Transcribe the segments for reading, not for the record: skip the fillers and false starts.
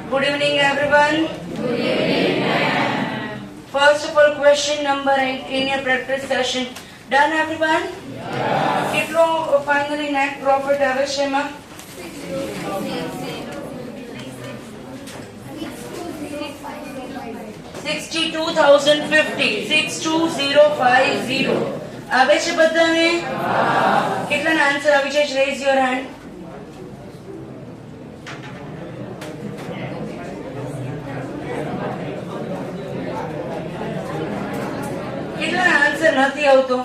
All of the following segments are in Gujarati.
Good evening, everyone. Good evening, ma'am. First of all, question number 8 in your practice session. Done, everyone? Yes. કેટલો finally net profit આવે છે એમાં? 62,050. 62050. આવે છે બધાને? કેટલાના આન્સર આવી છે? Raise your hand. કેટલાના આન્સર નથી આવતો?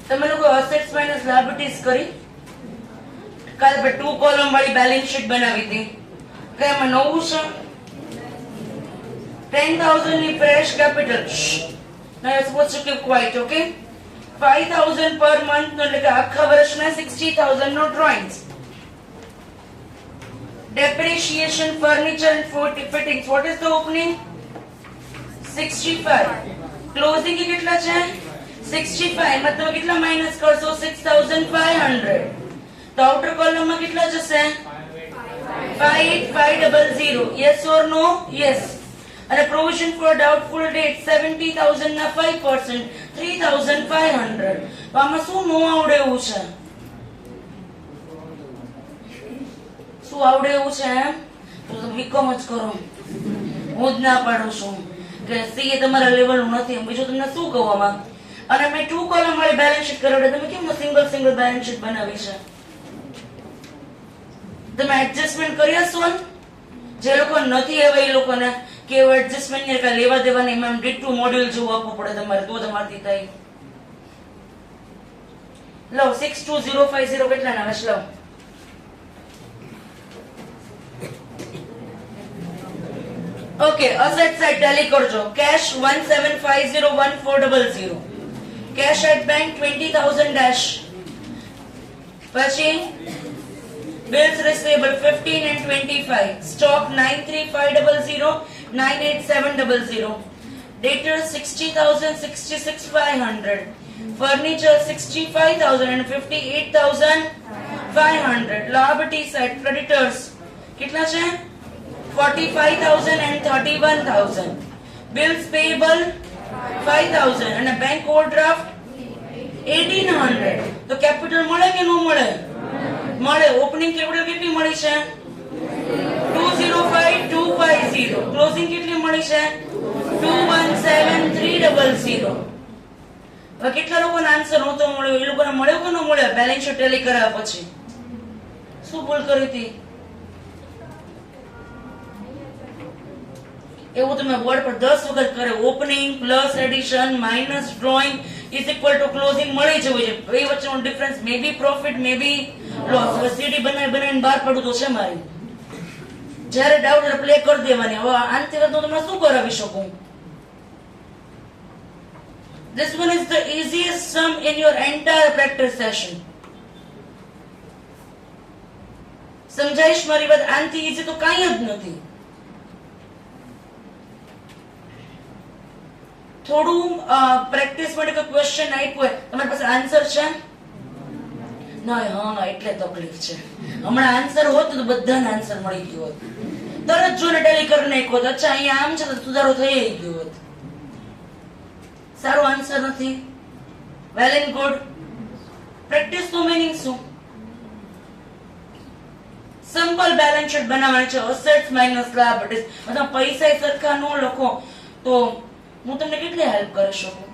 તમે લોકો અસેટ્સ માઇનસ લાયબિલિટીઝ કરી? કાલે આપણે 2 કોલમ વાળી બેલેન્સ શીટ બનાવી હતી. કે એમાં નવું છે 10,000 ની fresh capital. Now you're supposed to keep quiet, okay? 5,000 per month નો એટલે કે આખા વર્ષના 60,000 નો drawings. Depreciation, furniture and fittings. What is the opening? 65. Closing की कितना है? 65. मतलब कितना माइनस कर सो? 6,500. तो आउटर कॉलम में कितना जैसे? 5,500. Yes or no? Yes. And a provision for doubtful debt 70,000 ના 5%, 3,500. તો આમાં શું નો આવડે એવું છે? શું આવડે એવું છે એમ? તો બીકોમ જ કરો. હું જ ના પાડું છું કે સીએ તમારા લેવલનું નથી. બીજું તમને શું કહું આમાં? અને મેં 2 કોલમ વાળી બેલેન્સ શીટ કરાવડે. તમે કેમ સિંગલ બેલેન્સ શીટ બનાવી છે? તમે એડજસ્ટમેન્ટ કરી હશો ને? જે લોકો નથી હવે એ લોકોને કે એડજસ્ટમેન્ટ ને કા લેવા દેવાની એમાં ડીટુ મોડ્યુલ જેવું આપવું પડે તમારે તો તમારથી થાય. લો 62050 કેટલાના આવે છે? લો ઓકે. અસેટ સાઇડ ટેલી કરજો. Cash 17501400. Cash at bank 20,000 dash. પછી bills receivable 15 and 25. Stock 93,500 98,700. Debtors 60,000 66,500. Furniture 65,000 and 58,500. Liability side creditors कितना છે? 45,000 and 31,000. Bills payable 5,000 and a bank overdraft 1,800. તો કેપિટલ મળે કે ન મળે? મળે. ઓપનિંગ કેપિટલ કેટલી મળી છે? 205,250. ક્લોઝિંગ કેટલી મળી છે? 217,300. હવે કેટલા લોકોનો આન્સર નહોતો મળ્યો? એ લોકોને મળ્યો કે ન મળ્યો? બેલેન્સ શીટ ટેલી કરાવ્યા પછી શું ભૂલ કરી હતી? એવું તમે બોર્ડ પર 10 વખત કરે. Opening plus addition minus drawing is equal to closing મળી જવું છે. એ વચ્ચેનો ડિફરન્સ મે બી પ્રોફિટ મે બી લોસ. હવે સીડી બનાવીને બહાર પડવું તો છે મારી. જ્યારે ડાઉટ પ્લે કરી દેવાની. હવે આનથી વધુ તમને શું કરાવી શકું? This one is the easiest sum in your entire practice session. સમજાઈશ મારી વાત? આનથી ઈઝી તો કાંઈ જ નથી. થોડું પ્રેક્ટિસ માટે કોઈ ક્વેશ્ચન આપ્યો હોય તમારી પાસે આન્સર છે? ના. હા એટલે તકલીફ છે. હમણાં આન્સર હોત તો બધાને આન્સર મળી ગયો હોત. તરત જોને ટેલી કરી નાખ્યો. અચ્છા અહીંયા આમ છે તો સુધારો થઈ ગયો હોત. સારો આન્સર નથી. Well and good. પ્રેક્ટિસ નો મીનિંગ શું? સિમ્પલ બેલેન્સ શીટ બનાવવાની છે. Assets minus liabilities. અથવા પૈસા સરખા ન લખો તો હું તમને કેટલી હેલ્પ કરી શકું?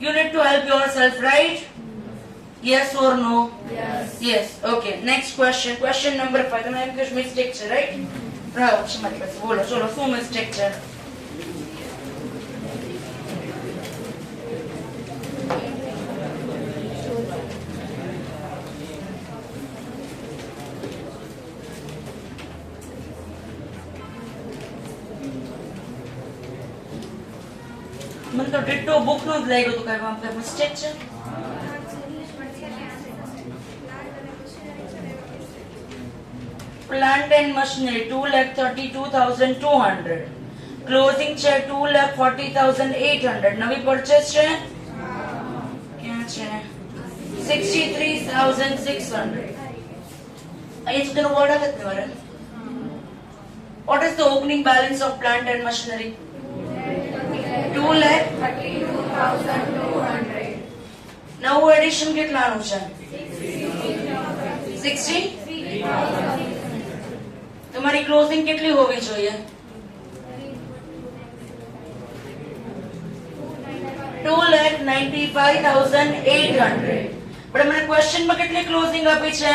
You need to help yourself, right? Yes or no? Yes. Yes. Okay. Next question. Question number 5. તમે એમ કહેશો મિસ્ટેક છે, રાઈટ? રાઈટ છે મારી પાસે. બોલો ચલો શું મિસ્ટેક છે? મને તો ડિટ્ટો બુક નો જ લાગ્યો તો કાંઈ મિસ્ટેક છે? Plant and machinery 2,32,200. Closing છે 2,40,800. નવી પરચેસ છે ક્યાં છે? 63,600. અહીંયા સુધીનો વર્ડ આવે જ ને મારે. What is the opening balance of plant and machinery? 2,32,200. નવું એડિશન કેટલાનું છે? 60. તમારી ક્લોઝિંગ કેટલી હોવી જોઈએ? 2,95,800. પણ મને ક્વેશ્ચન માં કેટલી ક્લોઝિંગ આપી છે?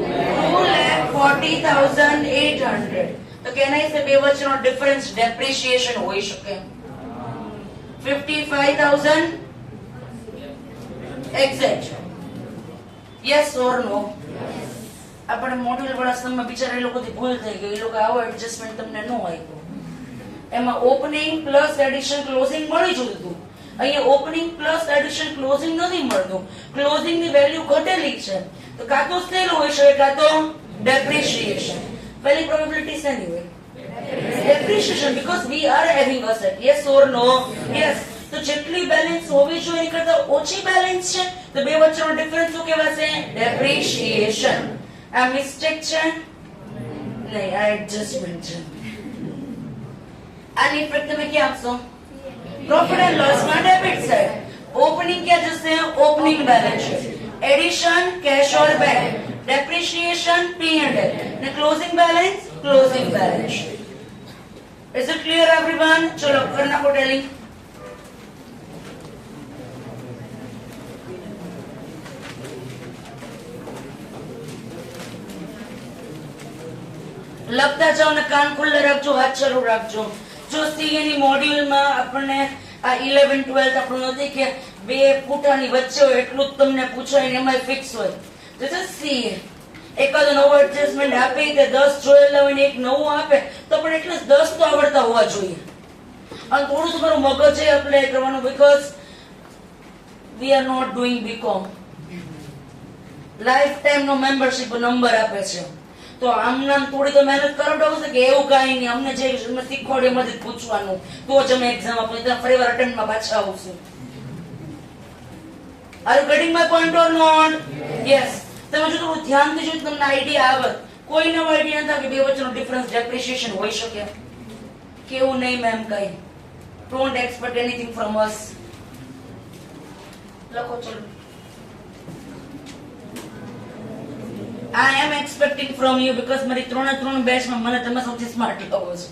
2,40,800. તો કેનાઈ સે બે વચ્ચેનો ડિફરન્સ ડેપ્રિસિએશન હોઈ શકે. 55,000 એક્ઝેક્ટ. યસ ઓર નો? આપણે મોડ્યુલ વાળા સમયમાં બિચારા એ લોકોથી ભૂલ થઈ ગઈ. એ લોકો આવો એડજસ્ટમેન્ટ તમને ન આપ્યો. એમાં ઓપનિંગ પ્લસ એડિશન ક્લોઝિંગ મળી જતું હતું. અહીંયા ઓપનિંગ પ્લસ એડિશન ક્લોઝિંગ નથી મળતું. ક્લોઝિંગ ની વેલ્યુ ઘટેલી છે. તો કાં તો સેલ હોઈ શકે કાં તો ડેપ્રિસિએશન. પહેલી પ્રોબેબિલિટી શેની હોય? Depreciation, because we are having asset. Yes or no? Yes. તો જેટલી બેલેન્સ હોવી જોઈએ એની કરતા ઓછી બેલેન્સ છે તો બે વચ્ચેનો ડિફરન્સ શું કહેવાશે? ડેપ્રિસિએશન. આ મિસ્ટેક છે નહીં, આ એડજસ્ટમેન્ટ છે. આની ઇફેક્ટ તમે ક્યાં આપશો? પ્રોફિટ એન્ડ લોસ માં ડેબિટ સાઈડ. ઓપનિંગ ક્યાં જશે? Opening balance sheet. Addition cash or bank. Depreciation P&L. ને closing balance closing balance sheet. Is it clear everyone? ચલો કર નાખો ટેલિંગ. લખતા જાઓ ને કાન ખુલ્લા રાખજો, હાથ શરૂ રાખજો. જો સીએ ની મોડ્યુલમાં આપણને આ 11 12 આપણું નથી કે બે ફૂટાની વચ્ચે હોય એટલું જ તમને પૂછાય ને એમાં ફિક્સ હોય. તો સીએ એકાદ નવો એડજસ્ટમેન્ટ આપે કે 10 જોયેલા હોય ને એક નવું આપે તો પણ એટલીસ્ટ 10 તો આવડતા હોવા જોઈએ. અને થોડું તમારું મગજ એપ્લાય કરવાનું, because we are not doing B Com. Lifetime નો મેમ્બરશિપ નંબર આપે છે. તો આમનામ થોડી તો મહેનત કરાવડાવશે કે એવું કાંઈ નહીં, અમને જે શીખવાડ્યું એમાંથી પૂછવાનું તો જ અમે એક્ઝામ આપીએ. ત્યાં ફરીવાર અટેન્ડમાં પાછા આવશું. Are you getting my point or not? Yes. તમે જો થોડું ધ્યાનથી જો તમને આઈડિયા આવે. કોઈ નવો આઈડિયા નથી કે બે વચ્ચેનો ડિફરન્સ ડેપ્રિસિએશન હોઈ શકે. કેવું નહીં મેમ, કઈ ડોન્ટ એક્સપેક્ટ એનીથિંગ ફ્રોમ અસ. લખો ચલો. I am expecting from you because મારી ત્રણ બેચમાં મને તમે સૌથી સ્માર્ટ લાગો છો.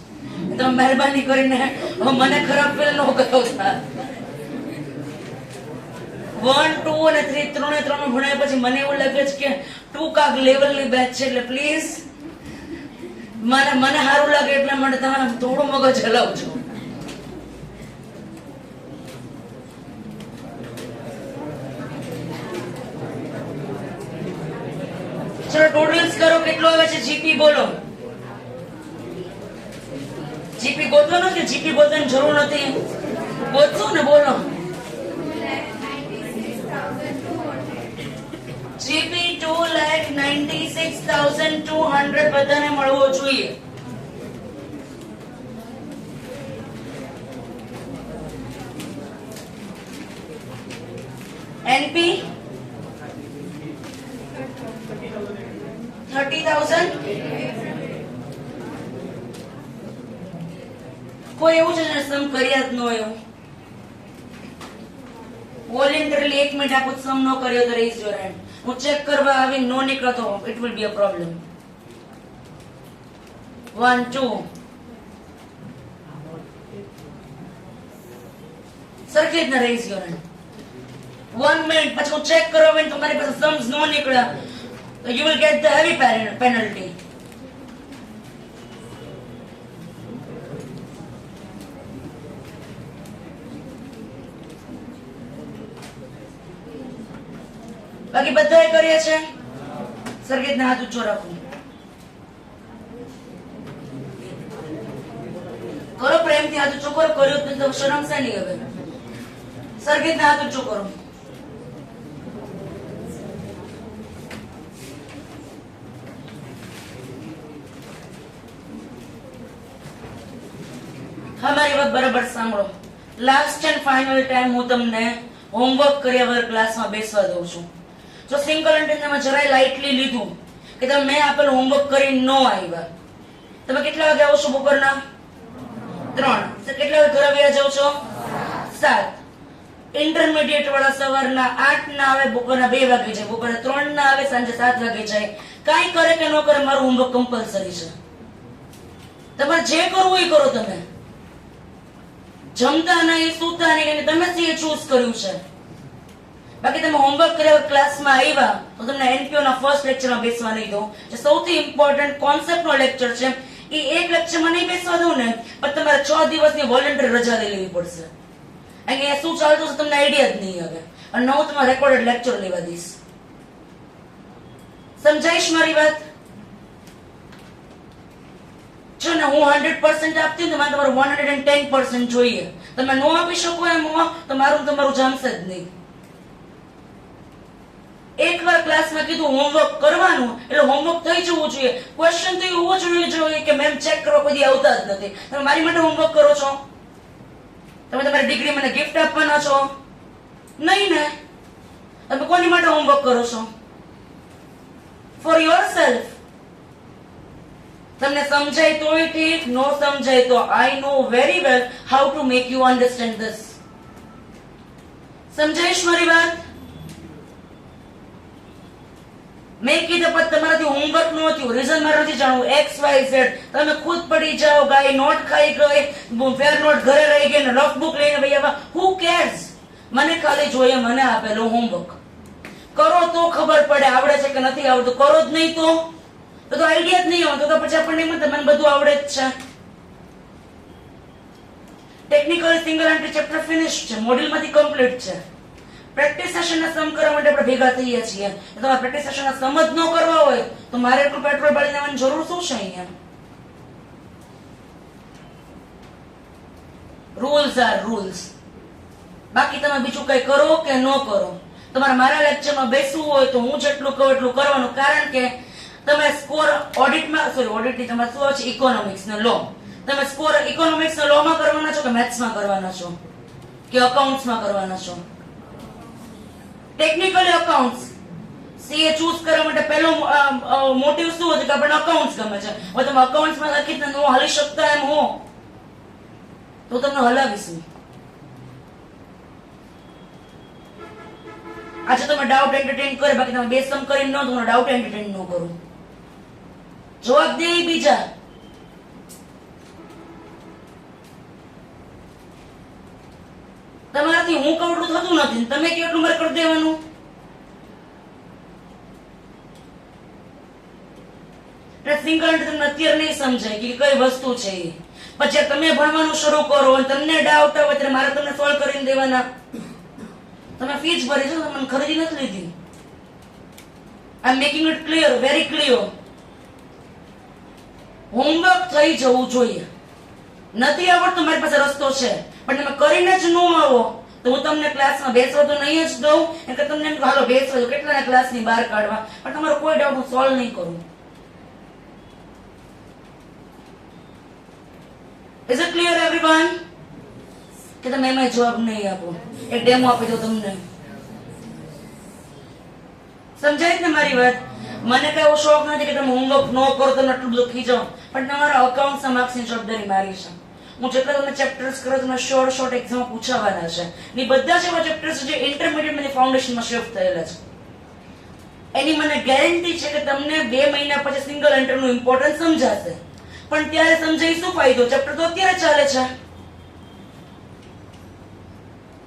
તમે મહેરબાની કરીને મને ખરાબ ફીલ ન કરાવતા. 1 2 અને 3 ત્રણ ભણ્યા પછી મને એવું લાગે છે કે ટૂંકા લેવલની બેચ છે. એટલે પ્લીઝ મને સારું લાગે એટલા માટે તમારે થોડું મગજ હલાવજો. ચલો ટોટલ્સ કરો. કેટલો આવે છે? જીપી બોલો. જીપી ગોતવાનો કે જીપી ગોતવાની જરૂર નથી? ગોતશું ને, બોલો. જીપી 2,96,200 બધાને મળવો જોઈએ. એનપી 30,000. કોઈ એવું છે સમ કર્યા જ ન હોય એવું? વોલેન્ટરીલી 1 મિનિટ આપો સમ ન કર્યો તો રેઝ યોર હેન્ડ. હું ચેક કરવા આવી નો નીકળતો it will be a problem. 1 2 સરખી જ ના રેઝ યોર હેન્ડ. 1 મિનિટ પછી હું ચેક કરવા આવી તમારી પાસે સમ્સ નો નીકળ્યા you will get the heavy penalty. બાકી બધાએ કર્યા છે? સરગીતના હાથ ઊંચો રાખો. કરો પ્રેમથી હાથ ઊંચો કરો. કર્યો તો શરમ શાની હવે? સરગીતના હાથ ઊંચો કરો. મારી વાત બરાબર સાંભળો. લાસ્ટ એન્ડ ફાઇનલ ટાઈમ હું તમને હોમવર્ક કર્યા વગર ક્લાસમાં બેસવા દઉં છું. જો સિંગલ એન્ટેનામાં જરાય લાઇટલી લીધું કે તમે મેં આપેલું હોમવર્ક કરી ન આવ્યા, તમે કેટલા વાગે આવો છો બપોરના? 3. કેટલા વાગે ઘરે આવ્યા જાવ છો? 7. ઇન્ટરમીડિયેટ વાળા સવારના 8 ના આવે, બપોરના 2 વાગે જાય, બપોરે 3 ના આવે, સાંજે 7 વાગે જાય. કાંઈ કરે કે ન કરે, મારું હોમવર્ક કમ્પલસરી છે. તમારે જે કરવું એ કરો. તમે જમતા નહીં, સૂતા નહીં, તમે એ ચૂઝ કર્યું છે. બાકી તમે હોમવર્ક કર્યા ક્લાસમાં આવ્યા તો તમને એનપીઓ ના ફર્સ્ટ લેક્ચરમાં બેસવા નહીં દો. જે સૌથી ઇમ્પોર્ટન્ટ કોન્સેપ્ટ નો લેક્ચર છે એ એક લેક્ચરમાં નહીં બેસવા દઉં ને, પણ તમારે 6 દિવસની વોલન્ટરી રજા લઈ લેવી પડશે. અહીંયા શું ચાલતું છે તમને આઈડિયા જ નહીં આવે, અને હું તમારે રેકોર્ડેડ લેક્ચર લેવા દઈશ. સમજાઈશ મારી વાત? જો ને હું 100% આપતી તો મારે તમારું 110% જોઈએ. તમે નો આપી શકો એમ હો તો મારું તમારું જામશે જ નહીં. એકવાર ક્લાસમાં કીધું હોમવર્ક કરવાનું એટલે હોમવર્ક થઈ જવું જોઈએ. ક્વેશ્ચન તો એવો જોઈએ કે મેમ ચેક કરો, કોઈ આવતા જ નથી. તમે મારી માટે હોમવર્ક કરો છો? તમે તમારી ડિગ્રી મને ગિફ્ટ આપવાના છો? નહીં ને. તમે કોની માટે હોમવર્ક કરો છો? For yourself. તમને સમજાય તોય ઠીક, નો સમજાય તો I know very well how to make you understand this. સમજાઈશ મારી વાત? મેં કીધું પણ તમારાથી હોમવર્ક નો થયું, રીઝન મારે નથી જાણવું. XYZ તમે ખુદ પડી જાઓ, ગાય નોટ ખાઈ ગઈ, ફેર નોટ ઘરે રહી ગઈ, રફ બુક લઈને ભાઈ આવા, હુ કેર્સ? મને ખાલી જોઈએ મને આપેલો હોમવર્ક. કરો તો ખબર પડે આવડે છે કે નથી આવડતું. કરો જ નહીં તો આઈડિયા જ નહીં આવતો તો પછી આપણને મને બધું આવડે જ છે. Technical single entry chapter finish છે, મોડ્યુલમાંથી કમ્પ્લીટ છે. પ્રેક્ટિસ સેશનના સમ કરવા માટે આપણે ભેગા થઈએ છીએ. તમારે પ્રેક્ટિસ સેશનના સમ જ ન કરવા હોય તો મારે એટલું પેટ્રોલ બાળી દેવાની જરૂર શું છે? અહીંયા રૂલ્સ આર રૂલ્સ. બાકી તમે બીજું કઈ કરો કે ન કરો, તમારે મારા લેક્ચરમાં બેસવું હોય તો હું જેટલું કહું એટલું કરવાનું. કારણ કે તમે સ્કોર ઓડિટમાં, સોરી ઓડિટની તમારે શું છે, ઇકોનોમિક્સ ને લો. તમે સ્કોર ઇકોનોમિક્સ ને લો માં કરવાના છો કે મેથ્સમાં કરવાના છો કે અકાઉન્ટ્સમાં કરવાના છો? ટેકનિકલ અકાઉન્ટ્સ સીએ ચૂઝ કરવા માટે પહેલો મોટિવ શું હતો કે આપણને અકાઉન્ટ્સ ગમે છે. હવે તમે અકાઉન્ટ્સમાં લખી ન હલી શકતા એમ હો તો તમને હલાવીશું. આજે તમે ડાઉટ એન્ટરટેન કરે, બાકી તમે બે સમ કરીને ન તમને ડાઉટ એન્ટરટેન ન કરો. જવાબ દે બીજા. તમારાથી હું કહું એટલું થતું નથી, તમે કેટલું મારે કરી દેવાનું. સિંગલ તમને અત્યારે નહીં સમજાય કે કઈ વસ્તુ છે એ. પછી તમે ભણવાનું શરૂ કરો અને તમને ડાઉટ આવે ત્યારે મારે તમને સોલ્વ કરીને દેવાના. તમે ફીસ ભરી છો, તમને ખરીદી નથી લીધી. I am making it clear, very clear. Homework થઈ જવું જોઈએ. નથી આવડતું મારી પાસે રસ્તો છે, પણ તમે કરીને જ ન આવો તો હું તમને ક્લાસમાં બેસવા તો નહીં જ દઉં. એટલે તમને એમ હાલો બેસવા દો, કેટલાના ક્લાસની બહાર કાઢવા, પણ તમારો કોઈ ડાઉટ હું સોલ્વ નહીં કરું. Is it clear everyone? કે તમે એમાં જવાબ નહીં આપો, એક ડેમો આપી દો તમને. સમજાય ને મારી વાત? મને કઈ એવો શોખ નથી કે તમે હોમવર્ક ન કરો, તમે આટલું બધું ખીજાવ, પણ તમારા અકાઉન્ટ્સના માર્ક્સની જવાબદારી મારી છે. હું જેટલા તમે ચેપ્ટર્સ કરો તમને શોર્ટ એક્ઝામ પૂછાવાના છે. ને બધા જ એવા ચેપ્ટર્સ જે ઇન્ટરમીડિયેટ અને ફાઉન્ડેશનમાં શિફ્ટ થયેલા છે. એની મને ગેરંટી છે કે તમને 2 મહિના પછી સિંગલ એન્ટરનું ઇમ્પોર્ટન્સ સમજાશે. પણ ત્યારે સમજાઈ શું ફાયદો? ચેપ્ટર તો અત્યારે ચાલે છે.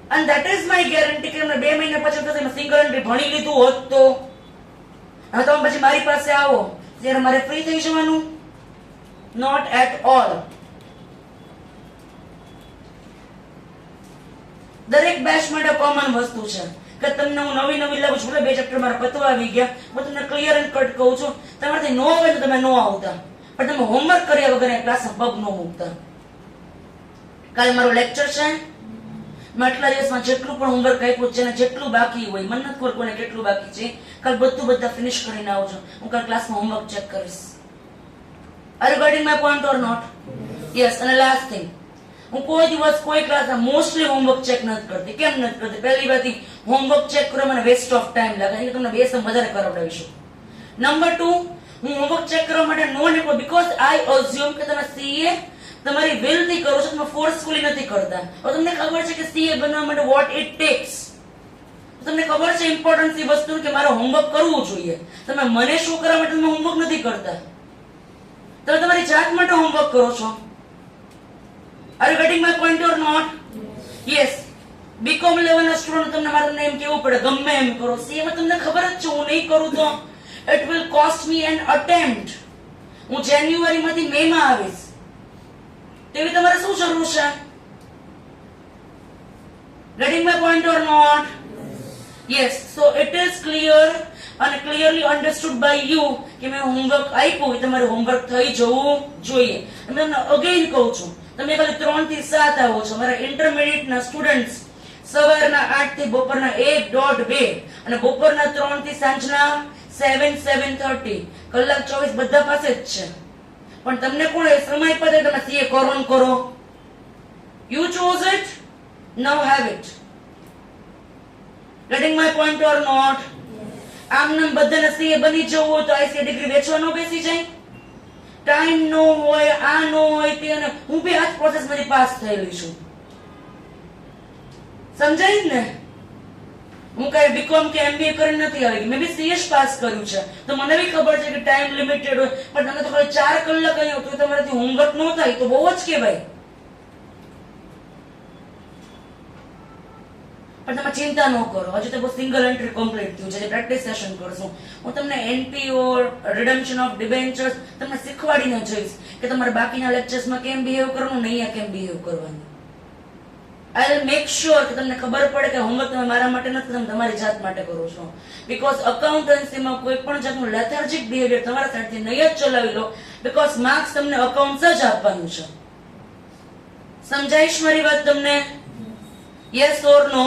and that is my guarantee કે તમને 2 મહિના પછી તમે સિંગલ એન્ટ્રી ભણી લીધું હોત તો હવે તમે પછી મારી પાસે આવો ત્યારે મારે ફ્રી થઈ જવાનું? Not at all. દરેક બેચ માટે કોમન વસ્તુ છે કે તમને હું નવી લાવું છું. 2 ચેપ્ટર મારા પતવા આવી ગયા, હું તમને ક્લિયર એન્ડ કટ કહું છું. તમારાથી નો હોય તો તમે નો આવતા, પણ તમે હોમવર્ક કર્યા વગર ક્લાસમાં પગ નો મૂકતા. કાલે મારો લેક્ચર છે, મેં આટલા દિવસમાં જેટલું પણ હોમવર્ક આપ્યું છે ને જેટલું બાકી હોય, મને નથી ખબર કોને કેટલું બાકી છે, કાલ બધા ફિનિશ કરીને આવજો. હું કાલ ક્લાસમાં હોમવર્ક ચેક કરીશ. Are you getting my point or not? Yes. અને લાસ્ટ થિંગ, હું કોઈ દિવસ કોઈ ક્લાસમાં મોસ્ટલી હોમવર્ક ચેક નથી કરતી. કેમ નથી કરતી? પહેલી વાત, હોમવર્ક ચેક કરવા મને વેસ્ટ ઓફ ટાઈમ લાગે, એટલે તમને 2 સમ વધારે કરાવડાવીશું. નંબર 2, હું હોમવર્ક ચેક કરવા માટે નો નહીં કહું, બીકોઝ આઈ અઝ્યુમ કે તમે સીએ તમારી વિલ થી કરો છો, તમે ફોર્સફુલી નથી કરતા. હવે તમને ખબર છે કે સીએ બનવા માટે વોટ ઇટ ટેક્સ, તમને ખબર છે ઇમ્પોર્ટન્સ એ વસ્તુ કે મારે હોમવર્ક કરવું જોઈએ. તમે મને શું કરવા માટે તમે હોમવર્ક નથી કરતા, તમે તમારી જાત માટે હોમવર્ક કરો છો. Are you getting my point or not? Yes. B Com level ના સ્ટુડન્ટ તમને મારે તમને એમ કેવું પડે ગમે એમ કરો. સીએ માં તમને ખબર જ છે હું નહીં કરું તો it will cost me an attempt. હું જાન્યુઆરી માંથી મે માં આવીશ, તેવી તમારે શું જરૂર છે? Getting my point or not? Yes. So it is clear and clearly understood by you કે મેં હોમવર્ક આપ્યું એ તમારે હોમવર્ક થઈ જવું જોઈએ. અને તમને અગેન કહું છું, તમે ખાલી 3 થી 7 આવો છો. મારા ઇન્ટરમીડિયેટ ના સ્ટુડન્ટ્સ સવારના 8 થી બપોરના 1-1.5 અને બપોરના 3 થી સાંજના 7-7:30 કલાક 24 બધા પાસે જ છે. પણ તમને કોણ સમય પડે તમે સીએ કરો ને કરો? You chose it, now have it. Getting my point or not? આમ નામ બધાને સીએ બની જવું હોય તો આઈસીએ ડિગ્રી વેચવાનો બેસી જાય. ટાઈમ નો હોય, આ નો હોય તે, અને હું બી આ જ પ્રોસેસમાંથી પાસ થયેલી છું. સમજાય ને? હું કઈ બીકોમ કે એમબીએ કરીને નથી આવી, મેં બી સીએસ પાસ કર્યું છે, તો મને બી ખબર છે કે ટાઈમ લિમિટેડ હોય. પણ તમે તો ખાલી 4 કલાક અહીંયા તો તમારાથી હોમવર્ક ન થાય તો બહુ જ કહેવાય. પણ તમે ચિંતા ન કરો, હજુ તો બહુ સિંગલ એન્ટ્રી કમ્પ્લીટ થયું છે, પ્રેક્ટિસ સેશન કરશું. હું તમને એનપીઓ રિડમ્પશન ઓફ ડિબેન્ચર્સ તમને શીખવાડીને જઈશ કે તમારે બાકીના લેક્ચર્સમાં કેમ બિહેવ કરવાનું, નહીં કેમ બિહેવ કરવાનું. આઈ વિલ મેક શ્યોર કે તમને ખબર પડે કે હોમવર્ક તમે મારા માટે નથી, તમે તમારી જાત માટે કરો છો. બીકોઝ અકાઉન્ટન્સીમાં કોઈ પણ જાતનું લેથાર્જિક બિહેવિયર તમારા સાઈડથી નહીં જ ચલાવી લો, બીકોઝ માર્ક્સ તમને અકાઉન્ટ્સ જ આપવાનું છે. સમજાઈશ મારી વાત તમને? યસ ઓર નો?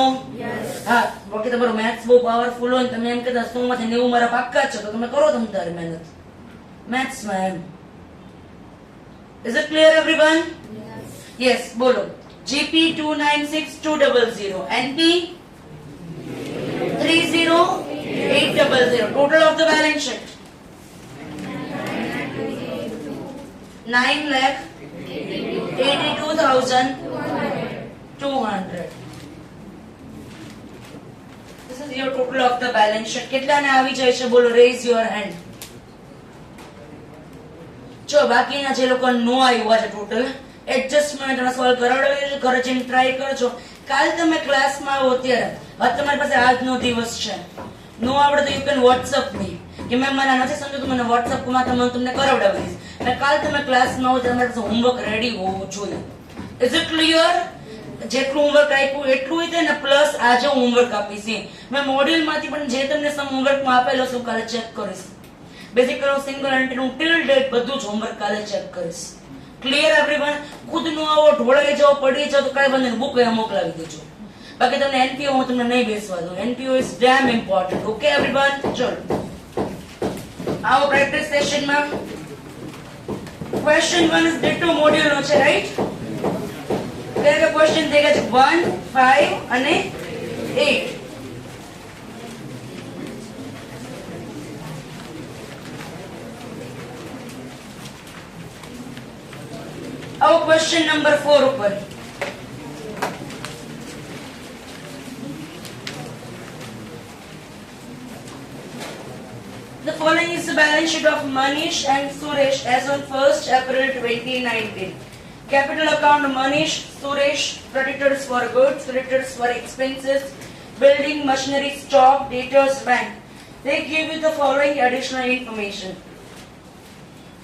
હા. બાકી તમારો મેથ્સ બહુ પાવરફુલ હોય, તમે એમ કહેતા 100 માંથી 90 મારા પાક્કા છે, તો તમે કરો તમે તારી મહેનત મેથ્સમાં એમ. Is it clear everyone? Yes. બોલો. GP 296200, NP 30800. Total of the balance sheet 9,82,200. This is your total of the balance sheet. કેટલાને આવી જાય છે બોલો? raise your hand. જો બાકીના જે લોકો નો આવ્યું છે ટોટલ એડજસ્ટમેન્ટ અને સોલ્વ કરાવડાવી ઘરે જઈને ટ્રાય કરજો. કાલ તમે ક્લાસમાં આવો ત્યારે હવે તમારી પાસે આજનો દિવસ છે, નો આવડે તો યુ કેન વોટ્સઅપ મી કે મેમ મને નથી સમજતું, મને વોટ્સઅપ માં તમને કરાવડાવી દઈશ. અને કાલ તમે ક્લાસમાં આવો ત્યારે તમારે હોમવર્ક રેડી હોવું જોઈએ. Is it clear? જેટલું હોમવર્ક આપ્યું એટલું જ ને પ્લસ આજે હોમવર્ક આપીશ. મેં મોડ્યુલ માંથી પણ જે તમને સમ હોમવર્કમાં આપેલો છું કાલે ચેક કરીશ. બેઝિક સિંગલ એન્ટ્રી નું ટિલ ડેટ બધું જ હોમવર્ક કાલે ચેક કરીશ. Clear everyone? ખુદ નો આવો ઢોળાઈ જાવ પડી જાવ તો કઈ બંને બુક અહીંયા મોકલાવી દેજો. બાકી તમને એનપીઓ હું તમને નહીં બેસવા દઉં. NPO is damn important. Okay everyone? ચલો આવો પ્રેક્ટિસ સેશનમાં. ક્વેશ્ચન 1 ઇઝ ડિટો મોડ્યુલ નો છે, રાઈટ? ત્યારે ક્વેશ્ચન દેખા છે 1, 5 અને 8. આવો ક્વેશ્ચન નંબર 4 ઉપર. The following is the balance sheet of Manish and Suresh as on 1st April 2019. Capital account Manish, Suresh, creditors for goods, creditors for expenses, building, machinery, stock, debtors, bank. They give you the following additional information.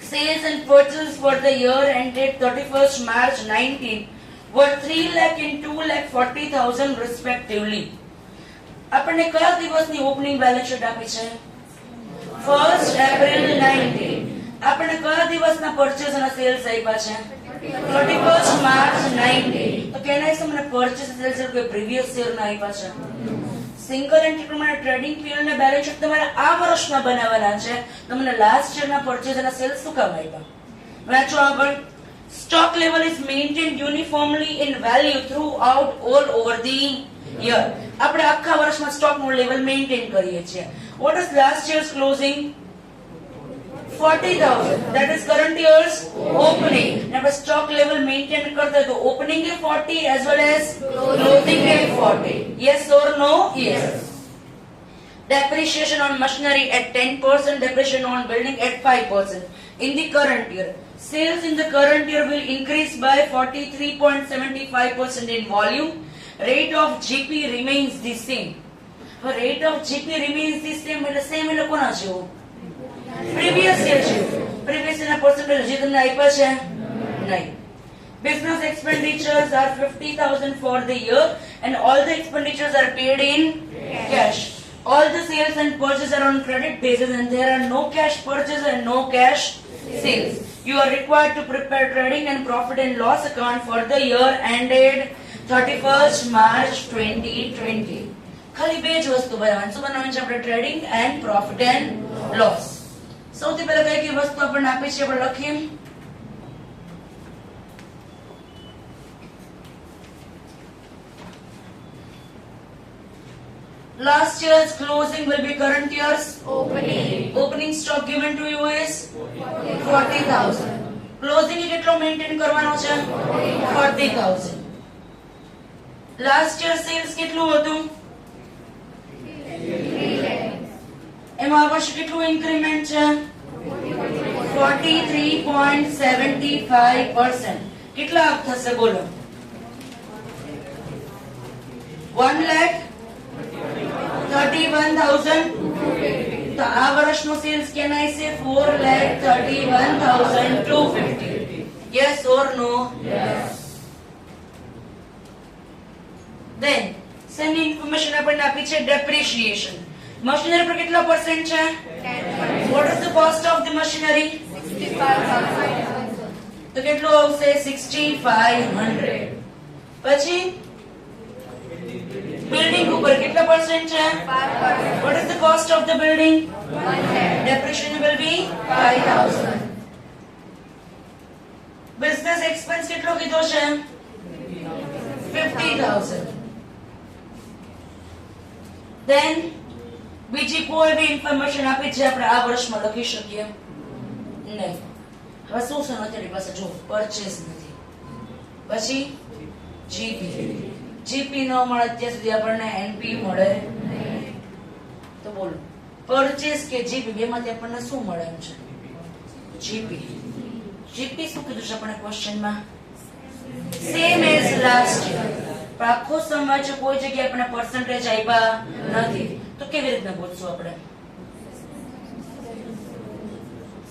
Sales and purchases for the year ended 31st March 19 were 3 lakh and 2,40,000 respectively. આપણને કયા દિવસની ઓપનિંગ બેલેન્સ શીટ આપી છે? 1st April 19. આપણને કયા દિવસના પરચેસ અને સેલ્સ આપ્યા છે? 31st March 19. તો કેના છે મને પરચેસ સેલ્સ કોઈ પ્રીવિયસ યર ના આપ્યા છે? સિંગલ એન્ટ્રી પ્રમાણે ટ્રેડિંગ પીરિયડ ને બેલેન્સ શીટ તમારે આ વર્ષમાં બનાવવાના છે. તમને લાસ્ટ યર ના પરચેસ અને સેલ્સ શું કામ આપ્યા? વાંચો આગળ. Stock level is maintained uniformly in value throughout all over the year. આપણે આખા વર્ષમાં સ્ટોક નું લેવલ મેઇન્ટેન કરીએ છીએ. What is last year's closing? 40,000. That is current year's opening. Now stock level maintain करते तो opening है 40 as well as closing है 40. Yes or no? Yes. Depreciation on machinery at 10%. Depreciation on building at 5%. In the current year, sales in the current year will increase by 43.75% in volume. Rate of GP remains the same. Rate of GP remains the same. એટલે same એટલે કોના જેવું? Previous year જેવું. Previous year ના percentage હજી તમને આપ્યા છે? નહીં. Business expenditures are 50,000 for the year and all the expenditures are paid in cash. All the sales and purchases are on credit basis and there are no cash purchases and no cash sales. You are required to prepare trading and profit and loss account for the year ended 31st March 2020. ખાલી બે જ વસ્તુ બનાવવાની. શું બનાવવાની છે આપણે? Trading and profit and loss. સૌથી પહેલા કઈ કઈ વસ્તુ આપણને આપી છે આપણે લખીએ. Last year's closing will be current year's opening. Opening stock given to you is 40,000. Closing એ કેટલો મેન્ટેન કરવાનો છે? 40,000. Last year sales કેટલું હતું? 3 lakhs. એમાં આ વર્ષે કેટલું ઇન્ક્રીમેન્ટ છે? 43.75%. કેટલા અપ થશે બોલો? 1,31,000. તો આ વર્ષનો સેલ્સ કેન આઈ સે 4,31,250. Yes or no? Yes. Then same information આપણને આપી છે depreciation. Machinery પર કેટલા percent છે? 10%. What is the cost of the machinery? 65,000. તો કેટલું આવશે? 6,500. પછી building ઉપર કેટલા percent છે? 5%. What is the cost of the building? 1 lakh. Depreciation will be 5,000. Business expense કેટલો કીધો છે? 50,000. Then બીજી કોઈ બી ઇન્ફોર્મેશન આપી છે આપણે આ વર્ષમાં લખી શકીએ નહીં. હવે શું છે નથી પાસે? જો પરચેસ નથી. પછી જીપી. જીપી ન મળે ત્યાં સુધી આપણને એનપી મળે નહીં. તો બોલો પરચેસ કે જીપી બે માંથી આપણને શું મળે એમ છે? જીપી. જીપી શું કીધું છે આપણે ક્વેશ્ચનમાં? Same as last year. પણ આખો સમય છે કોઈ જગ્યાએ આપણે પર્સન્ટેજ આપ્યા નથી. તો કેવી રીતના બોલશું આપણે?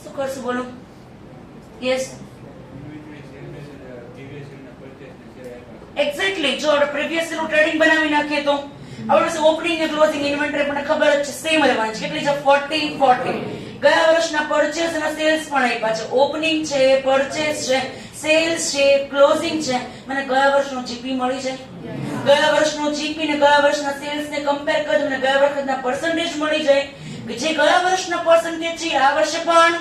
શું કરશું બોલો? Yes exactly. જો આપણે પ્રીવિયસ નું ટ્રેડિંગ બનાવી નાખીએ તો આપણે ઓપનિંગ અને ક્લોઝિંગ ઇન્વેન્ટરી આપણને ખબર જ છે સેમ રહેવાની છે. કેટલી છે? 40. ગયા વર્ષના પરચેસ અને સેલ્સ પણ આપ્યા છે. ઓપનિંગ છે, પરચેસ છે, સેલ્સ છે, ક્લોઝિંગ છે. મને ગયા વર્ષનો જીપી મળી જાય. ગયા વર્ષનો જીપી ને ગયા વર્ષના સેલ્સ ને કમ્પેર કરી મને ગયા વર્ષના પર્સન્ટેજ મળી જાય. જે ગયા વર્ષના પર્સન્ટેજ છે આ વર્ષે પણ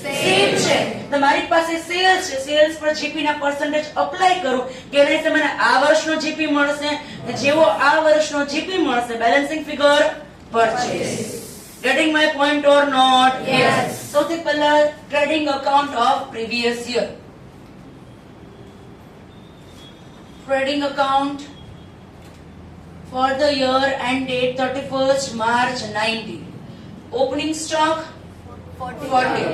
સેમ છે. તમારી પાસે સેલ્સ છે, સેલ્સ પર જીપી ના પર્સન્ટેજ અપ્લાય કરો કે એટલે મને આ વર્ષનો જીપી મળશે. જેવો આ વર્ષનો જીપી મળશે balancing figure purchase. Getting my point or not? Yes. સૌથી પહેલા trading account of previous year. Trading account for the year ended 31st March 19. Opening stock 40.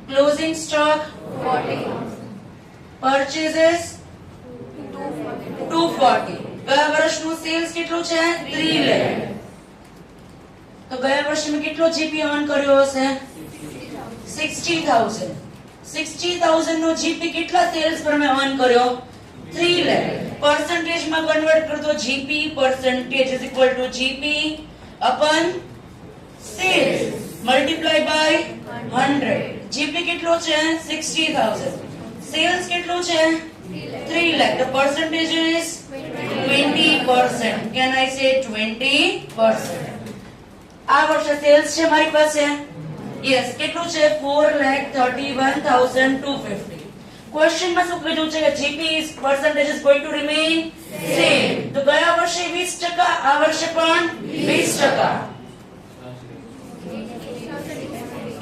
Closing stock 40. Purchases 240. ગયા વર્ષનું સેલ્સ કેટલું છે? 3 lakh. તો ગયા વર્ષે મેં કેટલો જીપી અર્ન કર્યો હશે? 60,000. 60,000 નો જીપી કેટલા સેલ્સ પર મેં અર્ન કર્યો? 3 lakh. percentage માં કન્વર્ટ કરતો GP percentage is equal to GP upon sales multiply by 100. GP કેટલો છે? 60,000. sales કેટલો છે? 3 lakh. The percentage is 20%. Can I say 20%? આ વર્ષે સેલ્સ છે મારી પાસે? યસ. કેટલું છે? 4,31,250. ક્વેશ્ચન માં શું કીધું છે કે GP is percentage is going to remain same. તો ગયા વર્ષે 20%, આ વર્ષે પણ 20%.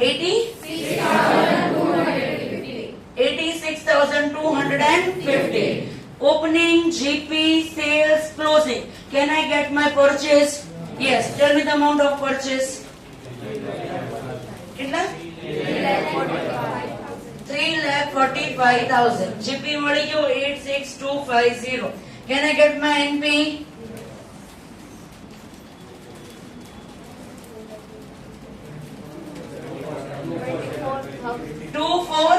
86,250. Opening, GP, sales, closing. Can I get my purchase? Yes. Tell me the amount of purchase. કેટલા? 3,45,000. GP મળી ગયો 86,250. Can I get my NP? Two four.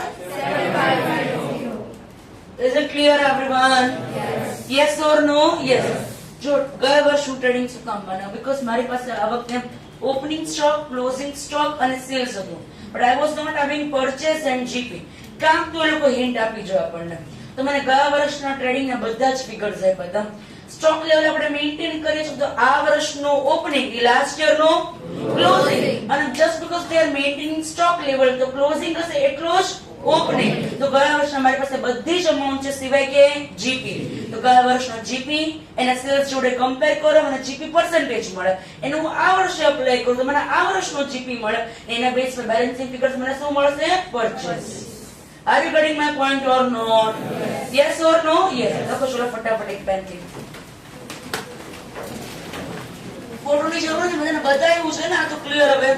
Is it clear, everyone? Yes or no? Yes. જો ગયા વર્ષ હું ટ્રેડિંગ શું કામ બનાવ્યું? બીકોઝ મારી પાસે આ વખતે ઓપનિંગ સ્ટોક, ક્લોઝિંગ સ્ટોક અને સેલ્સ હતું, but I was not having purchase and GP. કામ તો એ લોકો હિન્ટ આપી જો આપણને. તો મને ગયા વર્ષના ટ્રેડિંગના બધા જ ફિગર્સ આપ્યા હતા. સ્ટોક લેવલ આપણે મેઇન્ટેન કરીએ છીએ તો આ વર્ષનો ઓપનિંગ એ લાસ્ટ યરનો ક્લોઝિંગ, અને just because they are maintaining stock level તો ક્લોઝિંગ હશે એટલો જ ઓપનિંગ. તો ગયા વર્ષના મારી પાસે બધી જ અમાઉન્ટ છે સિવાય કે જીપી. તો ગયા વર્ષનો જીપી એના સેલ્સ જોડે કમ્પેર કરો અને જીપી પર્સન્ટેજ મળે, એનું હું આ વર્ષે એપ્લાય કરું તો મને આ વર્ષનો જીપી મળે, એના બેઝ પર બેલેન્સિંગ ફિગર્સ મને શું મળશે? Purchase. Are you getting my point or not? Yes or no? Yes. લખો ચલો ફટાફટ એક પેન થી. ફોટોની જરૂર નથી, બધાને બતાવ્યું છે ને, આ તો ક્લિયર હવે.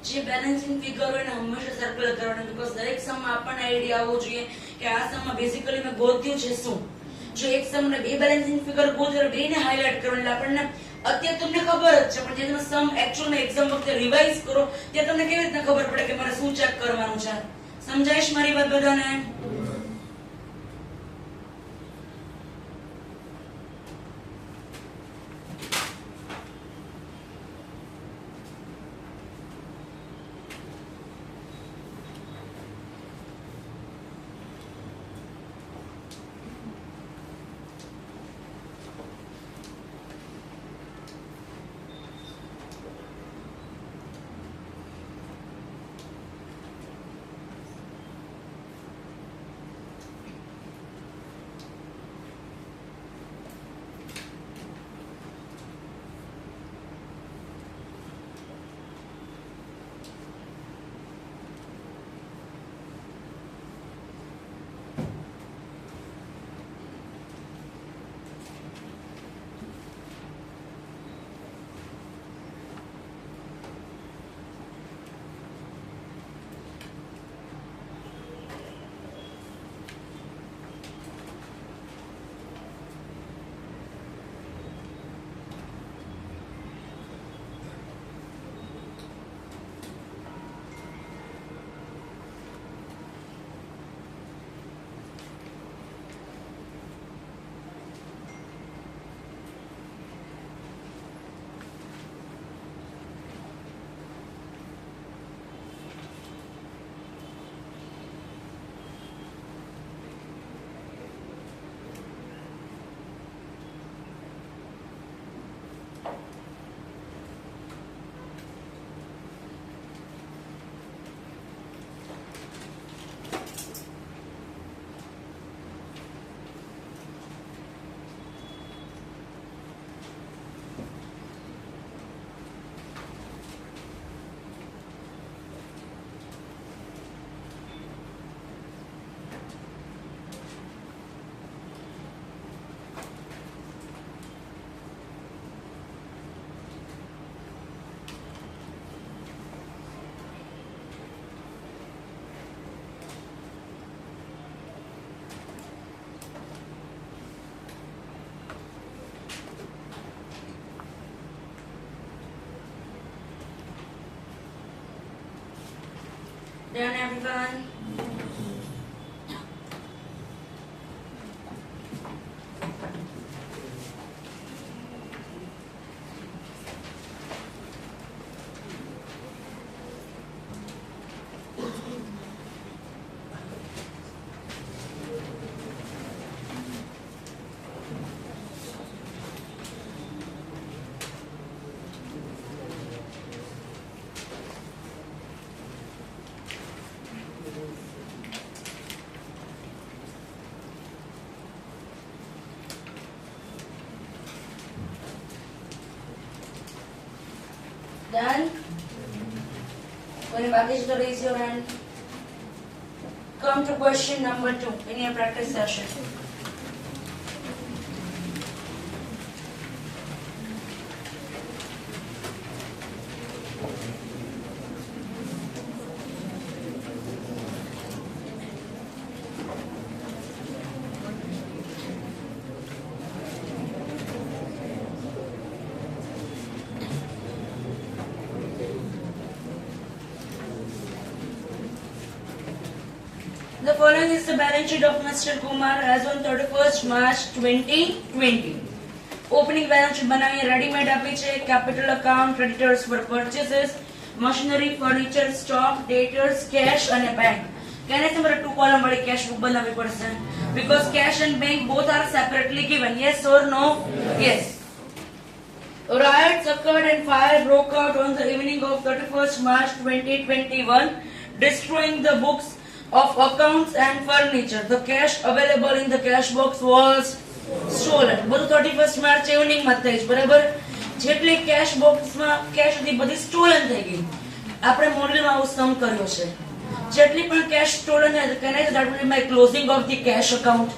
જે બેલેન્સિંગ ફિગર હોય ને હંમેશા સર્કલ કરવાનું, બીકોઝ દરેક સમમાં આપણને આઈડિયા આવવો જોઈએ કે આ સમમાં બેઝિકલી મેં ગોત્યું છે શું. જો એક સમ ને બે બેલેન્સિંગ ફિગર ગોત્યું બેને હાઇલાઇટ કરો એટલે આપણને અત્યારે તમને ખબર જ છે, પણ જે તમે સમ એક્ચ્યુઅલ એક્ઝામ વખતે રિવાઇઝ કરો ત્યાં તમને કેવી રીતના ખબર પડે કે મારે શું ચેક કરવાનું છે. સમજાઈશ મારી વાત બધાને? Done, everyone? Done? When back to raise your hand. Come to question number 2 in your practice session. The following is the balance sheet of Mr. Kumar as on 31st March 2020. Opening balance sheet બનાવી રેડીમેડ આપી છે. Capital account, creditors for purchases, machinery, furniture, stock, debtors, cash અને bank. કેને તમારે 2 કોલમ વાળી cash book બનાવવી પડશે because cash and bank both are separately given. Yes or no? Yes. Riots occurred and fire broke out on the evening of 31st March 2021, destroying the books of accounts and furniture. The cash available in the cash box was stolen. બધું 31st માર્ચ ઇવનિંગ માં થઈ છે, બરાબર? જેટલી cash box માં cash હતી બધી stolen થઈ ગઈ. આપણે મોડેલમાં આવું સમ કર્યો છે. જેટલી પણ cash stolen છે, can I say that will be my closing of the cash account?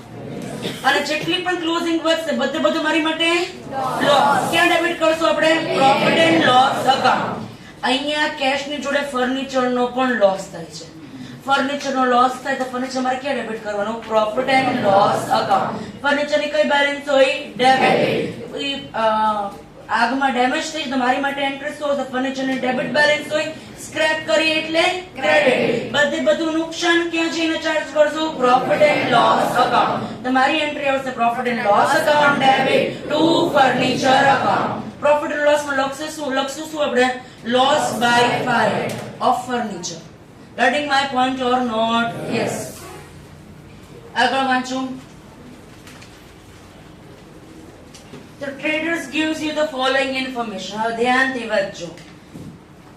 અને જેટલી પણ closing વધશે બધું મારી માટે loss. ક્યાં ડેબિટ કરશું આપણે? Profit and loss account. અહીંયા cash ની જોડે furniture નો પણ loss થાય છે. ફર્નિચર નો લોસ થાય તો ફર્નિચર મારે ક્યાં ડેબિટ કરવાનું? Profit and loss account. Furniture ની કઈ બેલેન્સ હોય? ડેબિટ. આગમાં ડેમેજ થઈ તો મારી માટે એન્ટ્રી શું હશે? ફર્નિચર ની ડેબિટ બેલેન્સ હોય. સ્ક્રેપ કરી એટલે ક્રેડિટ. બધું નુકસાન ક્યાં જઈને ચાર્જ કરશું? Profit and loss account. તો મારી એન્ટ્રી આવશે profit and loss account debit to furniture account. Profit and loss માં લખશું શું આપણે? Loss by fire of furniture. Getting my point or not? Yes. આગળ વાંચું. The traders gives you the following information. હવે ધ્યાનથી વાંચજો.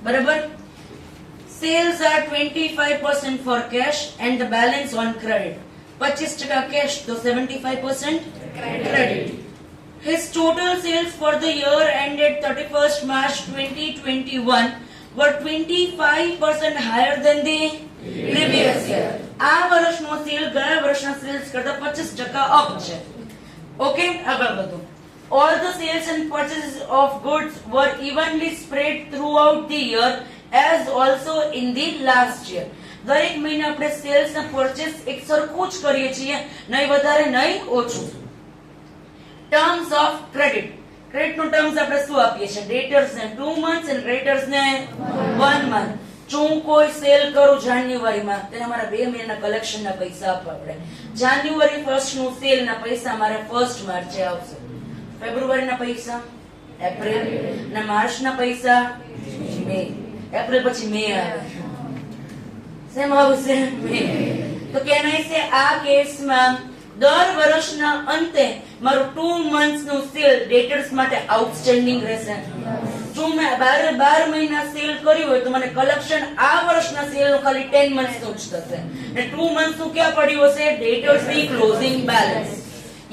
બરાબર? Sales are 25% for cash and the balance on credit. 25% cash તો 75% credit. His total sales for the year ended 31st March 2021 were 25% higher than the previous year. આ વર્ષનો સેલ ગયા વર્ષના સેલ્સ કરતા 25% અપ છે. ઓકે, આગળ વધો. All the sales and purchases of goods were evenly spread throughout the year as also in the last year. દરેક મહિને આપણે સેલ્સ અને પર્ચેસ એક સરખું જ કરીએ છીએ, નહીં વધારે નહીં ઓછું. Terms of credit. ક્રેડિટ નો ટર્મ્સ આપણે શું આપીએ છીએ? ડેટર્સ ને 2 months અને ક્રેડિટર્સ ને 1 month. જો હું કોઈ સેલ કરું જાન્યુઆરીમાં, તેને મારા 2 મહિનાના કલેક્શન ના પૈસા આપવા પડે. જાન્યુઆરી 1st નું સેલ ના પૈસા મારા 1st માર્ચે આવશે. ફેબ્રુઆરી ના પૈસા એપ્રિલ અને માર્ચ ના પૈસા મે. એપ્રિલ પછી મે આવે. સેમ આવશે મે. તો કેન આઈ સે આ કેસમાં દર વર્ષના અંતે મારું 2 months નું સેલ ડેટર્સ માટે આઉટસ્ટેન્ડિંગ રહેશે. જો મેં 12 મહિના સેલ કર્યું હોય તો મને કલેક્શન આ વર્ષના સેલ નું ખાલી 10 months નું જ થશે. અને 2 months નું ક્યાં પડ્યું હશે? ડેટર્સ ની closing balance.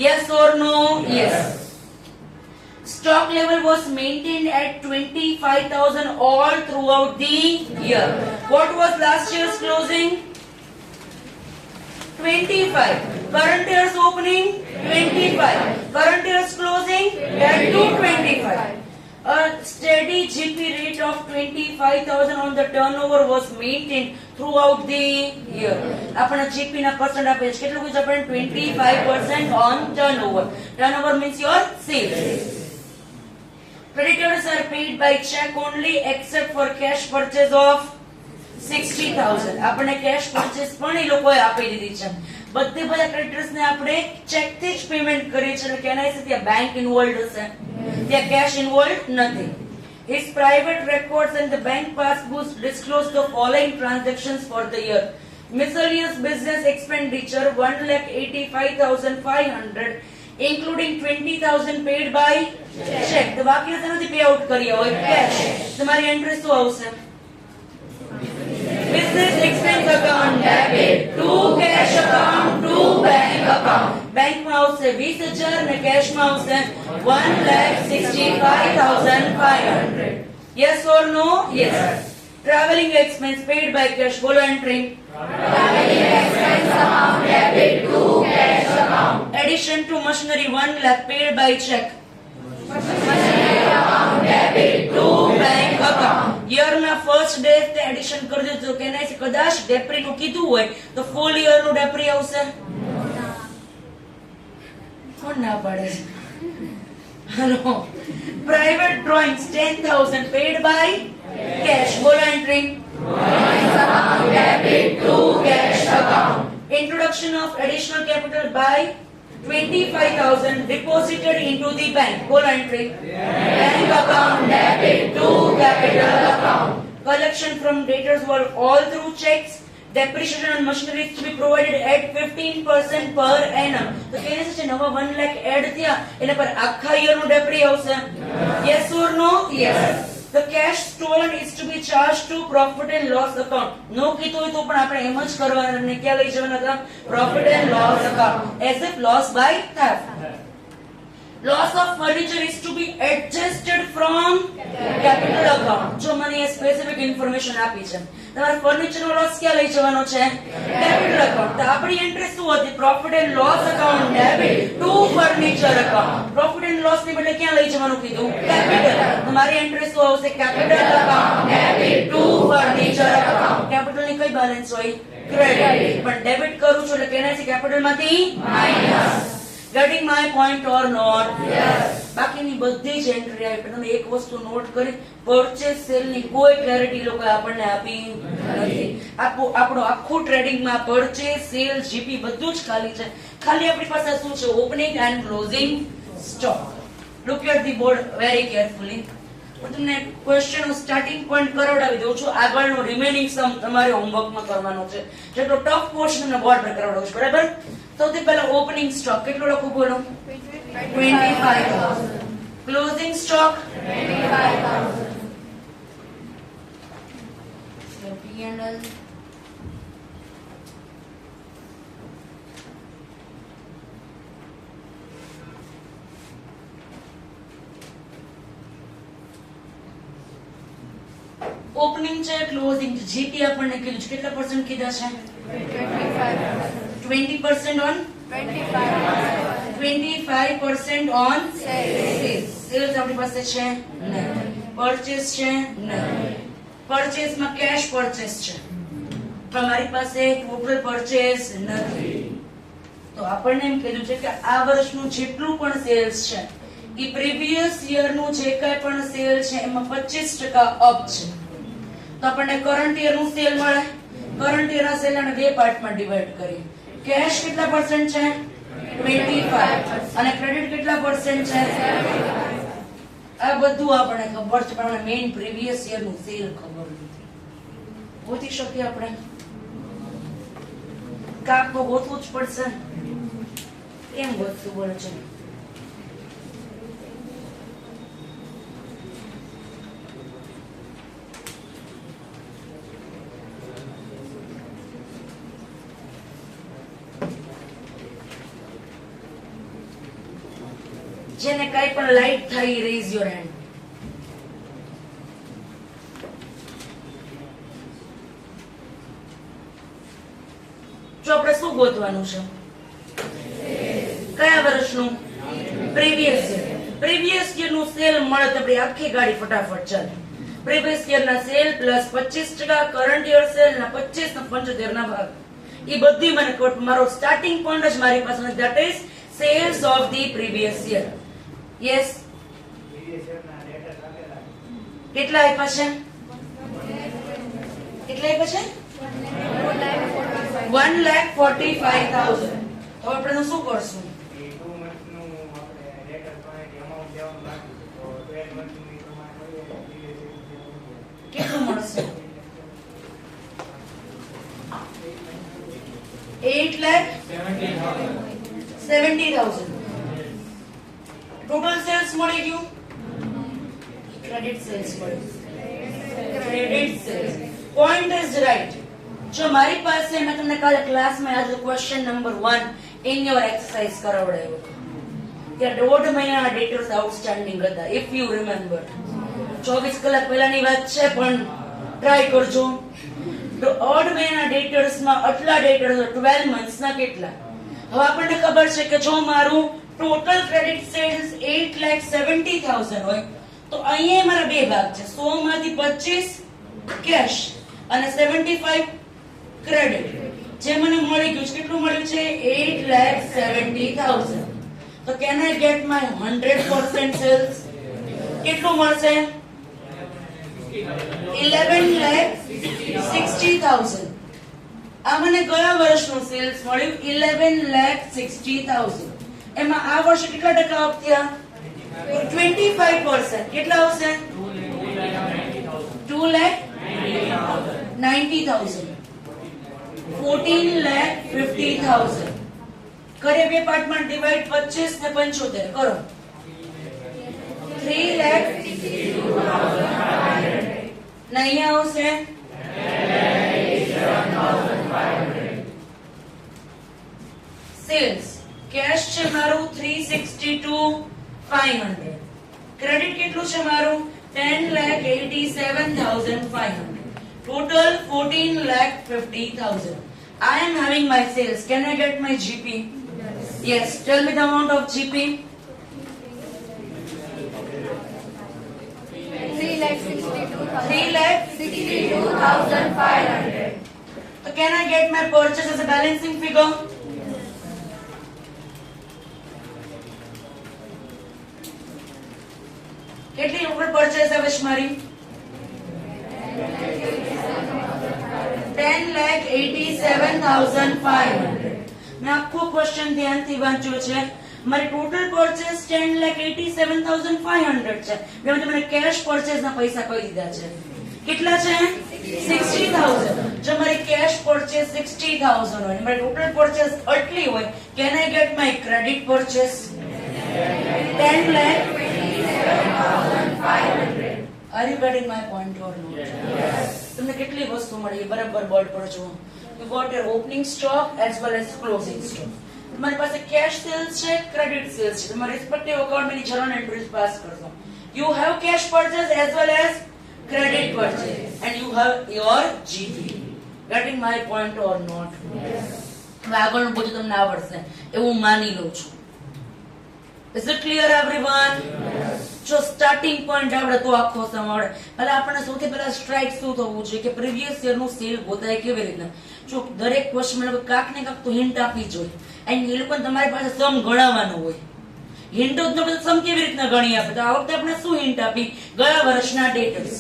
Yes or no? Yes. Stock level was maintained at 25,000 all throughout the year. What was last year's closing? 25. Current year's opening 25. Current year's closing at 225. A steady GP rate of 25,000 on the turnover was maintained throughout the year. આપણે GP ના percent આપે છે. કેટલું કીધું આપણે? 25% on turnover. Turnover means your sales. Creditors are paid by check only except for cash purchase of 60,000 આપણે કેશ પરચેસ પણ એ લોકોએ આપી દીધી છે. બધા ક્રેડિટર્સ ને આપણે ચેક થી જ પેમેન્ટ કરીએ છીએ એટલે કેનાય છે ત્યાં બેંક ઇન્વોલ્વડ હશે, ત્યાં કેશ ઇન્વોલ્વડ નથી. His private records and the bank passbooks disclose the following transactions for the year. Miscellaneous business expenditure 1,85,500 including 20,000 paid by check. તો બાકી નથી પે આઉટ કર્યા હોય કેશ. તમારી એન્ટ્રી શું આવશે? Business expense account debit to cash account to bank account. Bank માં આવશે 20,000 ને કેશ માં આવશે 1,65,500. Yes or no? Yes. Traveling expense paid by cash. બોલો entry. Traveling expense amount debit to cash account. Addition to machinery 1 lakh paid by check. Machinery amount debit to bank account. Year ના ફર્સ્ટ ડે તે એડિશન કરી દીધું કે નહીં, કદાચ ડેપ્રી નું કીધું હોય તો ફૂલ યર નું ડેપ્રી આવશે. કોણ ના પાડે છે? Hello. Private drawings 10,000 paid by cash. બોલો entry. drawings amount debit to cash account. Introduction of additional capital by 25,000 deposited into the bank. Bola entry. Bank account debit to capital account. Collection from debtors were all through checks. Depreciation on machinery is to be provided at 15% per annum. તો કહે છે નવા 1 લાખ એડ થયા એના પર આખા યર નું ડેપ્રી આવશે. Yes or no? Yes. The cash stolen is to be charged to profit and loss account. નો કીધું હોય તો પણ આપણે એમ જ કરવાના ને ક્યાં લઈ જવાના હતા? Profit and loss account as if loss by theft. Loss of furniture is to be adjusted from capital account. જો મને એ સ્પેસિફિક ઇન્ફોર્મેશન આપી છે, તમારે ફર્નિચર નો લોસ ક્યાં લઈ જવાનો છે? Capital account. તો આપણી એન્ટ્રી શું હતી? Profit and loss account debit to furniture account. Profit and loss ની બદલે ક્યાં લઈ જવાનું કીધું? કેપિટલ. તો મારી એન્ટ્રી શું આવશે? Capital account debit to furniture account. Capital ની કઈ બેલેન્સ હોય? ક્રેડિટ. પણ ડેબિટ કરું છું એટલે કેના છે? કેપિટલ માંથી minus. Getting my point or not? Yes. બાકીની બધી જ એન્ટ્રી આવી પણ તમે એક વસ્તુ નોટ કરી, પરચેસ સેલ ની કોઈ ક્લેરિટી લોકો આપણને આપી નથી. આપણો આખું ટ્રેડિંગ માં પરચેસ સેલ જીપી બધું જ ખાલી છે. ખાલી આપણી પાસે શું છે? Opening and closing stock. Look at the board very carefully. હું તમને ક્વેશ્ચન સ્ટાર્ટિંગ પોઈન્ટ કરાવડાવી દઉં છું. આગળનો રિમેનિંગ સમ તમારે હોમવર્કમાં કરવાનો છે. જેટલો ટફ પોર્શન તમને બોર્ડ પર કરાવડાવું છું, બરાબર? સૌથી પહેલા ઓપનિંગ સ્ટોક કેટલો લખું? બોલો. 25,000. Closing stock 25,000. P&L ઓપનિંગ છે, ક્લોઝિંગ છે. જીપી આપણને કીધું છે, કેટલા પર્સન્ટ કીધા છે? 20% on 25% on sales. Sales આપણી પાસે છે નહીં. પરચેસ છે નહીં. પરચેસ માં કેશ પરચેસ છે પણ મારી પાસે ટોટલ પરચેસ નથી. તો આપણને એમ કીધું છે કે આ વર્ષનું જેટલું પણ સેલ્સ છે એ પ્રીવિયસ યર નું જે કાંઈ પણ સેલ છે એમાં 25% અપ છે. તો આપણને કરંટ યર નું સેલ મળે. કરંટ યર ના સેલ ને બે પાર્ટમાં ડિવાઈડ કરીએ. કેશ કેટલા પર્સન્ટ છે? 25. અને ક્રેડિટ કેટલા પર્સન્ટ છે? આ બધું આપણને ખબર છે પણ મેઈન પ્રીવિયસ યર નું સેલ ખબર નથી. ગોતી શકીએ આપણે? કાક તો ગોતવું જ પડશે. કેમ ગોતવું બોલે છે? જેને કઈ પણ લાઈટ થાય રેઝ યોર હેન્ડ. જો આપણે શું ગોતવાનું છે? કયા વર્ષનું? Previous year. પ્રીવિયસ યર નું સેલ મળે તો આપણી આખી ગાડી ફટાફટ ચાલે. પ્રીવિયસ યર ના cell plus 25% current year cell ના 25 ના 75 ના ભાગ એ બધી મને ખબર. મારો સ્ટાર્ટિંગ પોઈન્ટ જ મારી પાસે નથી. That is sales of the previous year. Yes. કેટલા આપ્યા છે? કેટલા આપ્યા છે 1,45,000. તો આપણે શું કરશું? કેટલું મળશે? 8,70,000. ટોટલ સેલ્સ મળી ગયું. ક્રેડિટ સેલ્સ મળી. Credit sales. Point is right. જો મારી પાસે મેં તમને કાલે ક્લાસમાં યાદ question number 1 in your exercise કરાવડાવ્યો કે 1.5 મહિનાના ડેટર્સ આઉટસ્ટેન્ડિંગ હતા. ઇફ યુ રિમેમ્બર 24 કલાક પહેલાની વાત છે પણ ટ્રાય કરજો. તો 1.5 મહિનાના ડેટર્સમાં આટલા ડેટર્સ 12 મંથ્સના કેટલા? હવે આપણને ખબર છે કે જો મારું ટોટલ ક્રેડિટ સેલ્સ 8,70,000 હોય તો અહીંયા મારા બે ભાગ છે. 100 માંથી 25 કેશ અને 75 ક્રેડિટ. જે મને મળી ગયું છે કેટલું મળ્યું છે 8,70,000. તો can I get my 100% sales? કેટલું મળશે? 11,60,000. આ મને ગયા વર્ષનું સેલ્સ મળ્યું 11,60,000. એમાં આ વર્ષે કેટલા ટકા અપ થયા? 25%. કેટલા આવશે? 2,90,000. 14,50,000. કરે બે પાર્ટમાં ડિવાઇડ 25 ને 75 કરો. 3,62,500. ને અહીંયા આવશે સેલ્સ. કેશ છે મારું 3,62,500. ક્રેડિટ કેટલું છે મારું 10,87,500. Total 14,50,000. I am having my sales. Can I get my GP? Yes. Tell me the amount of GP. 3,62,500. So can I get my purchase as a balancing figure? કેટલી ઉપર પરચેસ આવે છે મારી? 10,87,500. મેં આખો ક્વેશ્ચન ધ્યાનથી વાંચ્યો છે. મારી ટોટલ પરચેસ 10,87,500 છે. મેં તમને કેશ પરચેસ ના પૈસા કહી દીધા છે. કેટલા છે? 60,000. જો મારી કેશ પરચેસ 60,000 હોય મારી ટોટલ પરચેસ આટલી હોય can I get my credit purchase 10,27,500. Are you getting my point or not? Yes. તમને કેટલી વસ્તુ મળી બરાબર બોર્ડ પર જુઓ. You got your opening stock as well as closing stock. તમારી પાસે કેશ સેલ્સ છે, ક્રેડિટ સેલ્સ છે. તમારે રિસ્પેક્ટિવ અકાઉન્ટની જર્નલ એન્ટ્રીઝ પાસ કરશો. You have cash purchase as well as credit purchase and you have your GP. Getting my point or not? Yes. હવે આગળનું બધું તમને આવડશે એવું માની લઉં છું. Is it clear everyone? Yes. જો સ્ટાર્ટિંગ પોઈન્ટ આવડે તો આખો સમ આવડે. પહેલા આપણને સૌથી પહેલા સ્ટ્રાઇક શું થવું જોઈએ કે પ્રીવિયસ યર નું સેલ ગોતાય કેવી રીતના. જો દરેક ક્વેશ્ચનમાં કાક ને કાક તો હિન્ટ આપવી જોઈએ અને એ લોકો તમારી પાસે સમ ગણાવવાનું હોય. હિન્ટ જ ન બધું સમ કેવી રીતના ગણી આપે. તો આ વખતે આપણે શું હિન્ટ આપી? ગયા વર્ષના ડેટર્સ.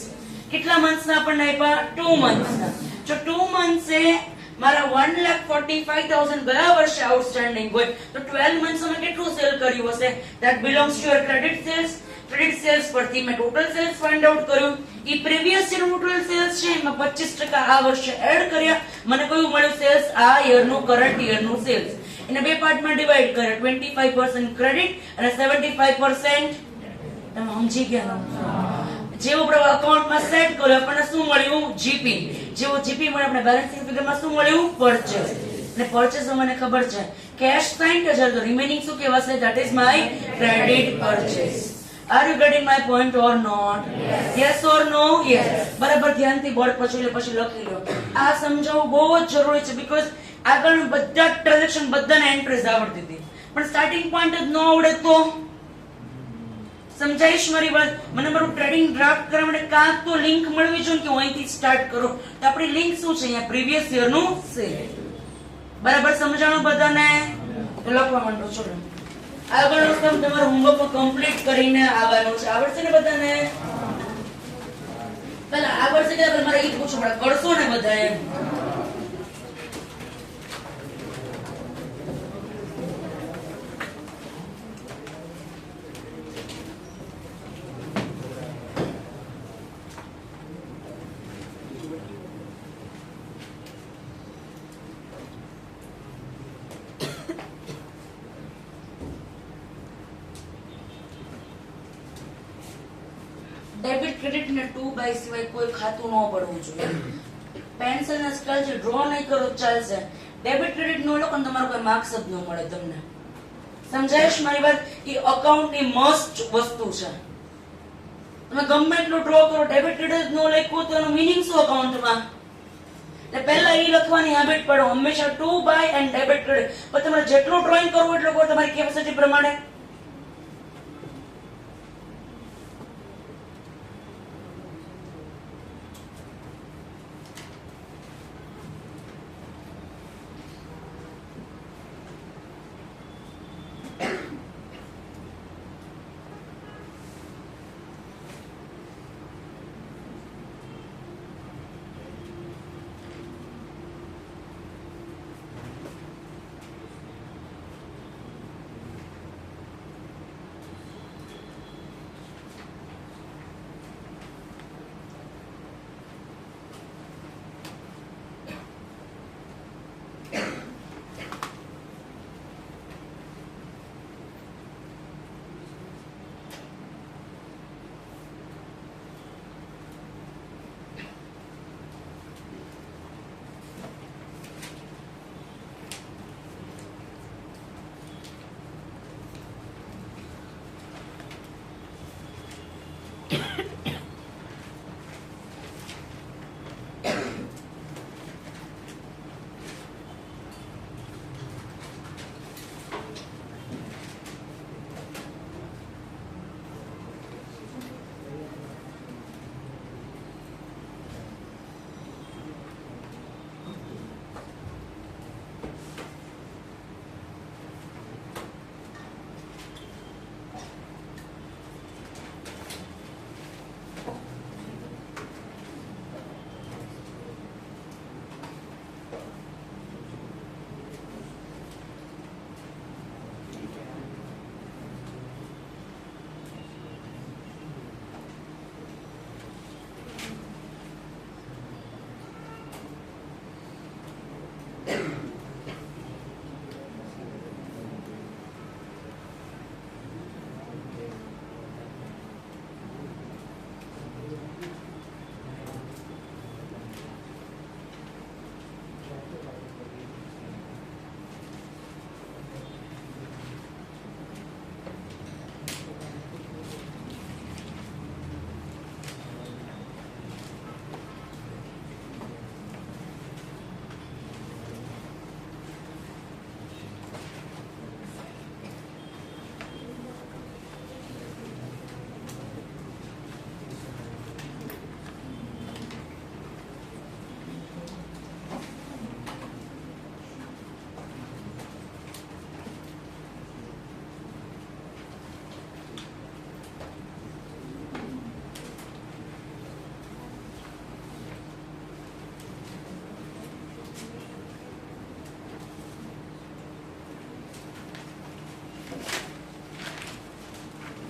કેટલા મંથ્સના આપણને આપ્યા? 2 મંથ્સના. જો 2 મંથ્સે મારા 1,45,000 ગયા વર્ષે આઉટસ્ટેન્ડિંગ હોય તો 12 મંથ્સમાં કેટલું સેલ કર્યું હશે? That belongs to your credit sales. Credit sales પરથી મેં ટોટલ સેલ્સ ફાઇન્ડ આઉટ કર્યું. ઈ પ્રીવિયસ યર ટોટલ સેલ્સ છે એમાં 25% આ વર્ષે એડ કર્યા. મને કયું મળ્યું સેલ્સ? આ યરનું કરન્ટ યરનું સેલ્સ. એને બે પાર્ટમાં ડિવાઇડ કર્યા. 25% ક્રેડિટ અને 75% તમે સમજી ગયા ને? જેવું આપણે અકાઉન્ટમાં સેટ કર્યું આપણને શું મળ્યું? જીપી. જેવો જીપી મળે આપણે બેલેન્સિંગ ફિગરમાં શું મળ્યું? પરચેસ. અને પરચેસમાં મને ખબર છે કેશ 60,000 તો રિમેનિંગ શું કહેવાશે? That is my credit purchase. Are you getting my point or not? Yes or no? Yes. બરાબર ધ્યાનથી બોર્ડ પર જોઈ લો પછી લખી લો. આ સમજાવવું બહુ જ જરૂરી છે બીકોઝ આગળ બધા ટ્રાન્ઝેક્શન બધાને એન્ટ્રીઝ આવડતી હતી પણ સ્ટાર્ટિંગ પોઈન્ટ જ ન આવડે તો સમજાઈશ મારી વાત. મને મારું ટ્રેડિંગ ડ્રાફ્ટ કરવા માટે કાંક તો લિંક મળવી જોઈએ કે હું અહીંથી સ્ટાર્ટ કરું. તો આપણી લિંક શું છે? અહીંયા પ્રીવિયસ યરનું સેલ. બરાબર સમજાણું બધાને? તો લખવા માંડો છો. આગળનું કામ તમારું હોમવર્ક કમ્પ્લીટ કરીને આવવાનું છે. આવડશે ને બધાને? પેલા આવડશે કે પેલા મારે ઈ પૂછવું પડે, કરશો ને બધા એમ. ડેબિટ ક્રેડિટ ને 2 બાય સિવાય કોઈ ખાતું ન પડવું જોઈએ. પેન્શન ને સ્કેલ છે, ડ્રો નહીં કરો તો ચાલશે. ડેબિટ ક્રેડિટ નો લોકો તમારો કોઈ માર્ક્સ જ ન મળે તમને. સમજાય છે મારી વાત? એ અકાઉન્ટ ની મસ્ત વસ્તુ છે. તમે ગમે એટલું ડ્રો કરો, ડેબિટ ક્રેડિટ નો લખ્યું તો એનો મીનિંગ શું અકાઉન્ટમાં? એટલે પહેલા એ લખવાની હેબિટ પાડો, હંમેશા 2 બાય એન્ડ ડેબિટ ક્રેડિટ. પણ તમારે જેટલું ડ્રોઈંગ કરવું એટલું કરો તમારી કેપેસિટી પ્રમાણે.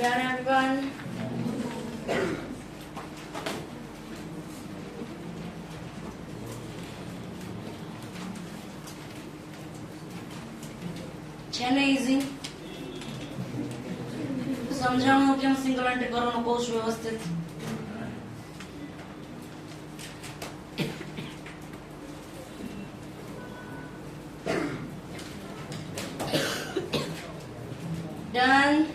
Done, everyone? છે ને easy? સમજાણું કેમ સિંગલ એન્ટ્રી કરવાનું કહું છું વ્યવસ્થિત. Done.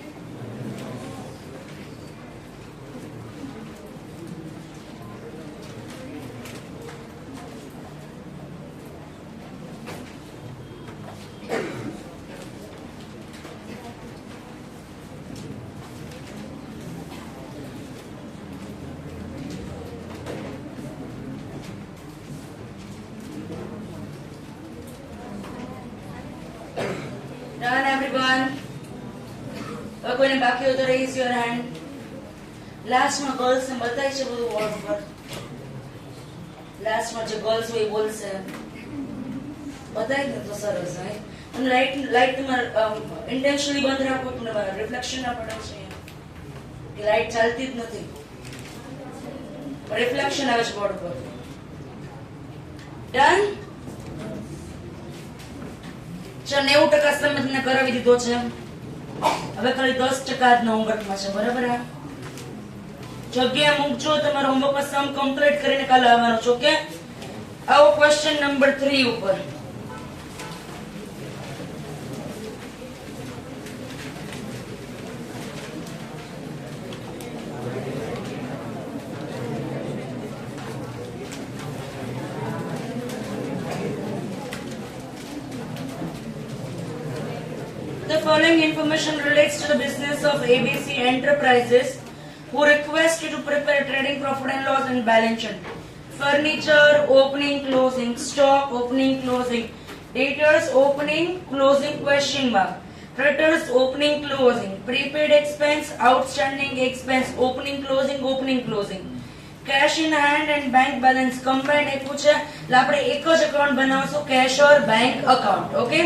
Done, everyone. હવે કોઈને બાકી હોય તો raise your hand. લાસ્ટમાં ગર્લ્સ ને બતાવી છે બધું વોર્ડ પર. લાસ્ટમાં જે ગર્લ્સ હોય એ બોલશે બધાય ને તો સરસ હોય અને લાઈટ તમારે ઇન્ટેન્શનલી બંધ રાખો તમને રિફ્લેક્શન ના પડે છે કે લાઈટ ચાલતી જ નથી રિફ્લેક્શન આવે છે બોર્ડ પર ડન ચા 90% તમે તમને કરાવી દીધો છે હવે ખાલી 10% જ હોમવર્કમાં છે બરાબર જગ્યા મૂકજો તમારો હોમવર્કમાં સમ કમ્પ્લીટ કરીને કાલે આવવાનો છો કે આવો ક્વેશ્ચન નંબર 3 ઉપર The following information relates to the business of ABC Enterprises, who request you to prepare trading profit and loss and balance sheet. Furniture, opening, closing, stock, opening, closing, debtors, opening, closing, question mark, creditors, opening, closing, prepaid expense, outstanding expense, opening, closing. Cash in hand and bank balance combined એ પૂછે એટલે આપણે એક જ અકાઉન્ટ બનાવશું cash or bank account. Okay?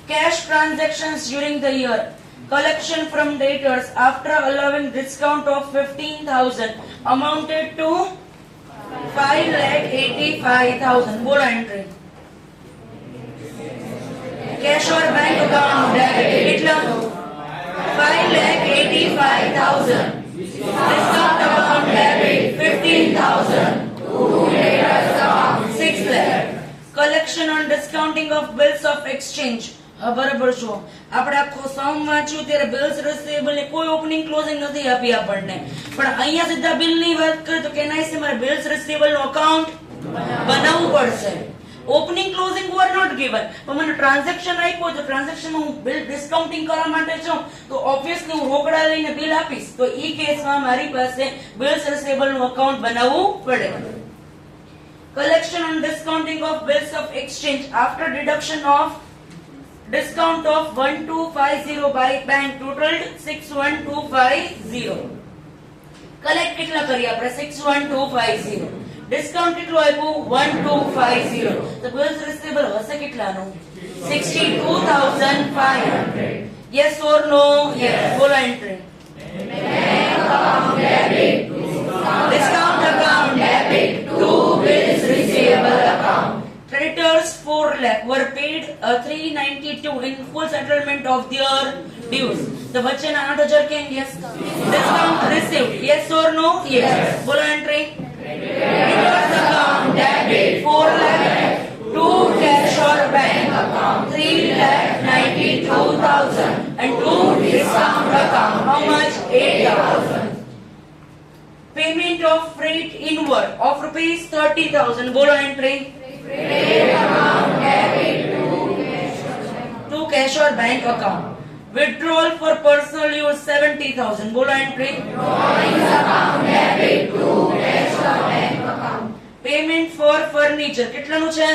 Cash transactions during the year. Collection from debtors after allowing discount of 15,000 amounted to 5,85,000. बोलो entry. Cash or bank account debit. कितना? 5,85,000. Discount account debit 15,000. 6 lakh. Collection on discounting of bills of exchange. બરાબર છો આપણે આખો સમ વાંચ્યું ત્યારે બિલ્સ રિસીવેબલ ને કોઈ ઓપનિંગ ક્લોઝિંગ નથી આપી આપણને પણ અહીંયા સીધા બિલ ની વાત કરીએ તો કેનાઈ સે મારે બિલ્સ રિસીવેબલ નું અકાઉન્ટ બનાવવું પડશે opening closing were not given પણ મને ટ્રાન્ઝેક્શન આપ્યો તો ટ્રાન્ઝેક્શન માં હું બિલ ડિસ્કાઉન્ટિંગ કરવા માટે છું તો ઓબ્વિયસલી હું રોકડા લઈને બિલ આપીશ તો ઈ કેસમાં મારી પાસે બિલ્સ રિસીવેબલ નું અકાઉન્ટ બનાવવું પડે collection on discounting of bills of exchange after deduction of discount of 1250 by bank totaled 61250 collect કેટલા કરી આપણે 61250 discount કેટલું આપ્યું 1250 તો bills receivable હશે કેટલાનું 62500 yes or no yes બોલો entry discount account debit to bills receivable account. Creditors 4 lakh were paid 392 in full settlement of their dues. The बच्चेना 8000 came yes. Discount received yes or no yes. बोलो entry. Creditors account debit 4 lakh to cash or bank account 3,92,000 and to discount account how much 8,000. Payment of freight inward of rupees 30,000 बोलो entry. Freight account debit to cash or bank account. Withdrawal for personal use 70,000 बोलो entry. Drawings account debit to cash or bank account. Payment for furniture કેટલાનું છે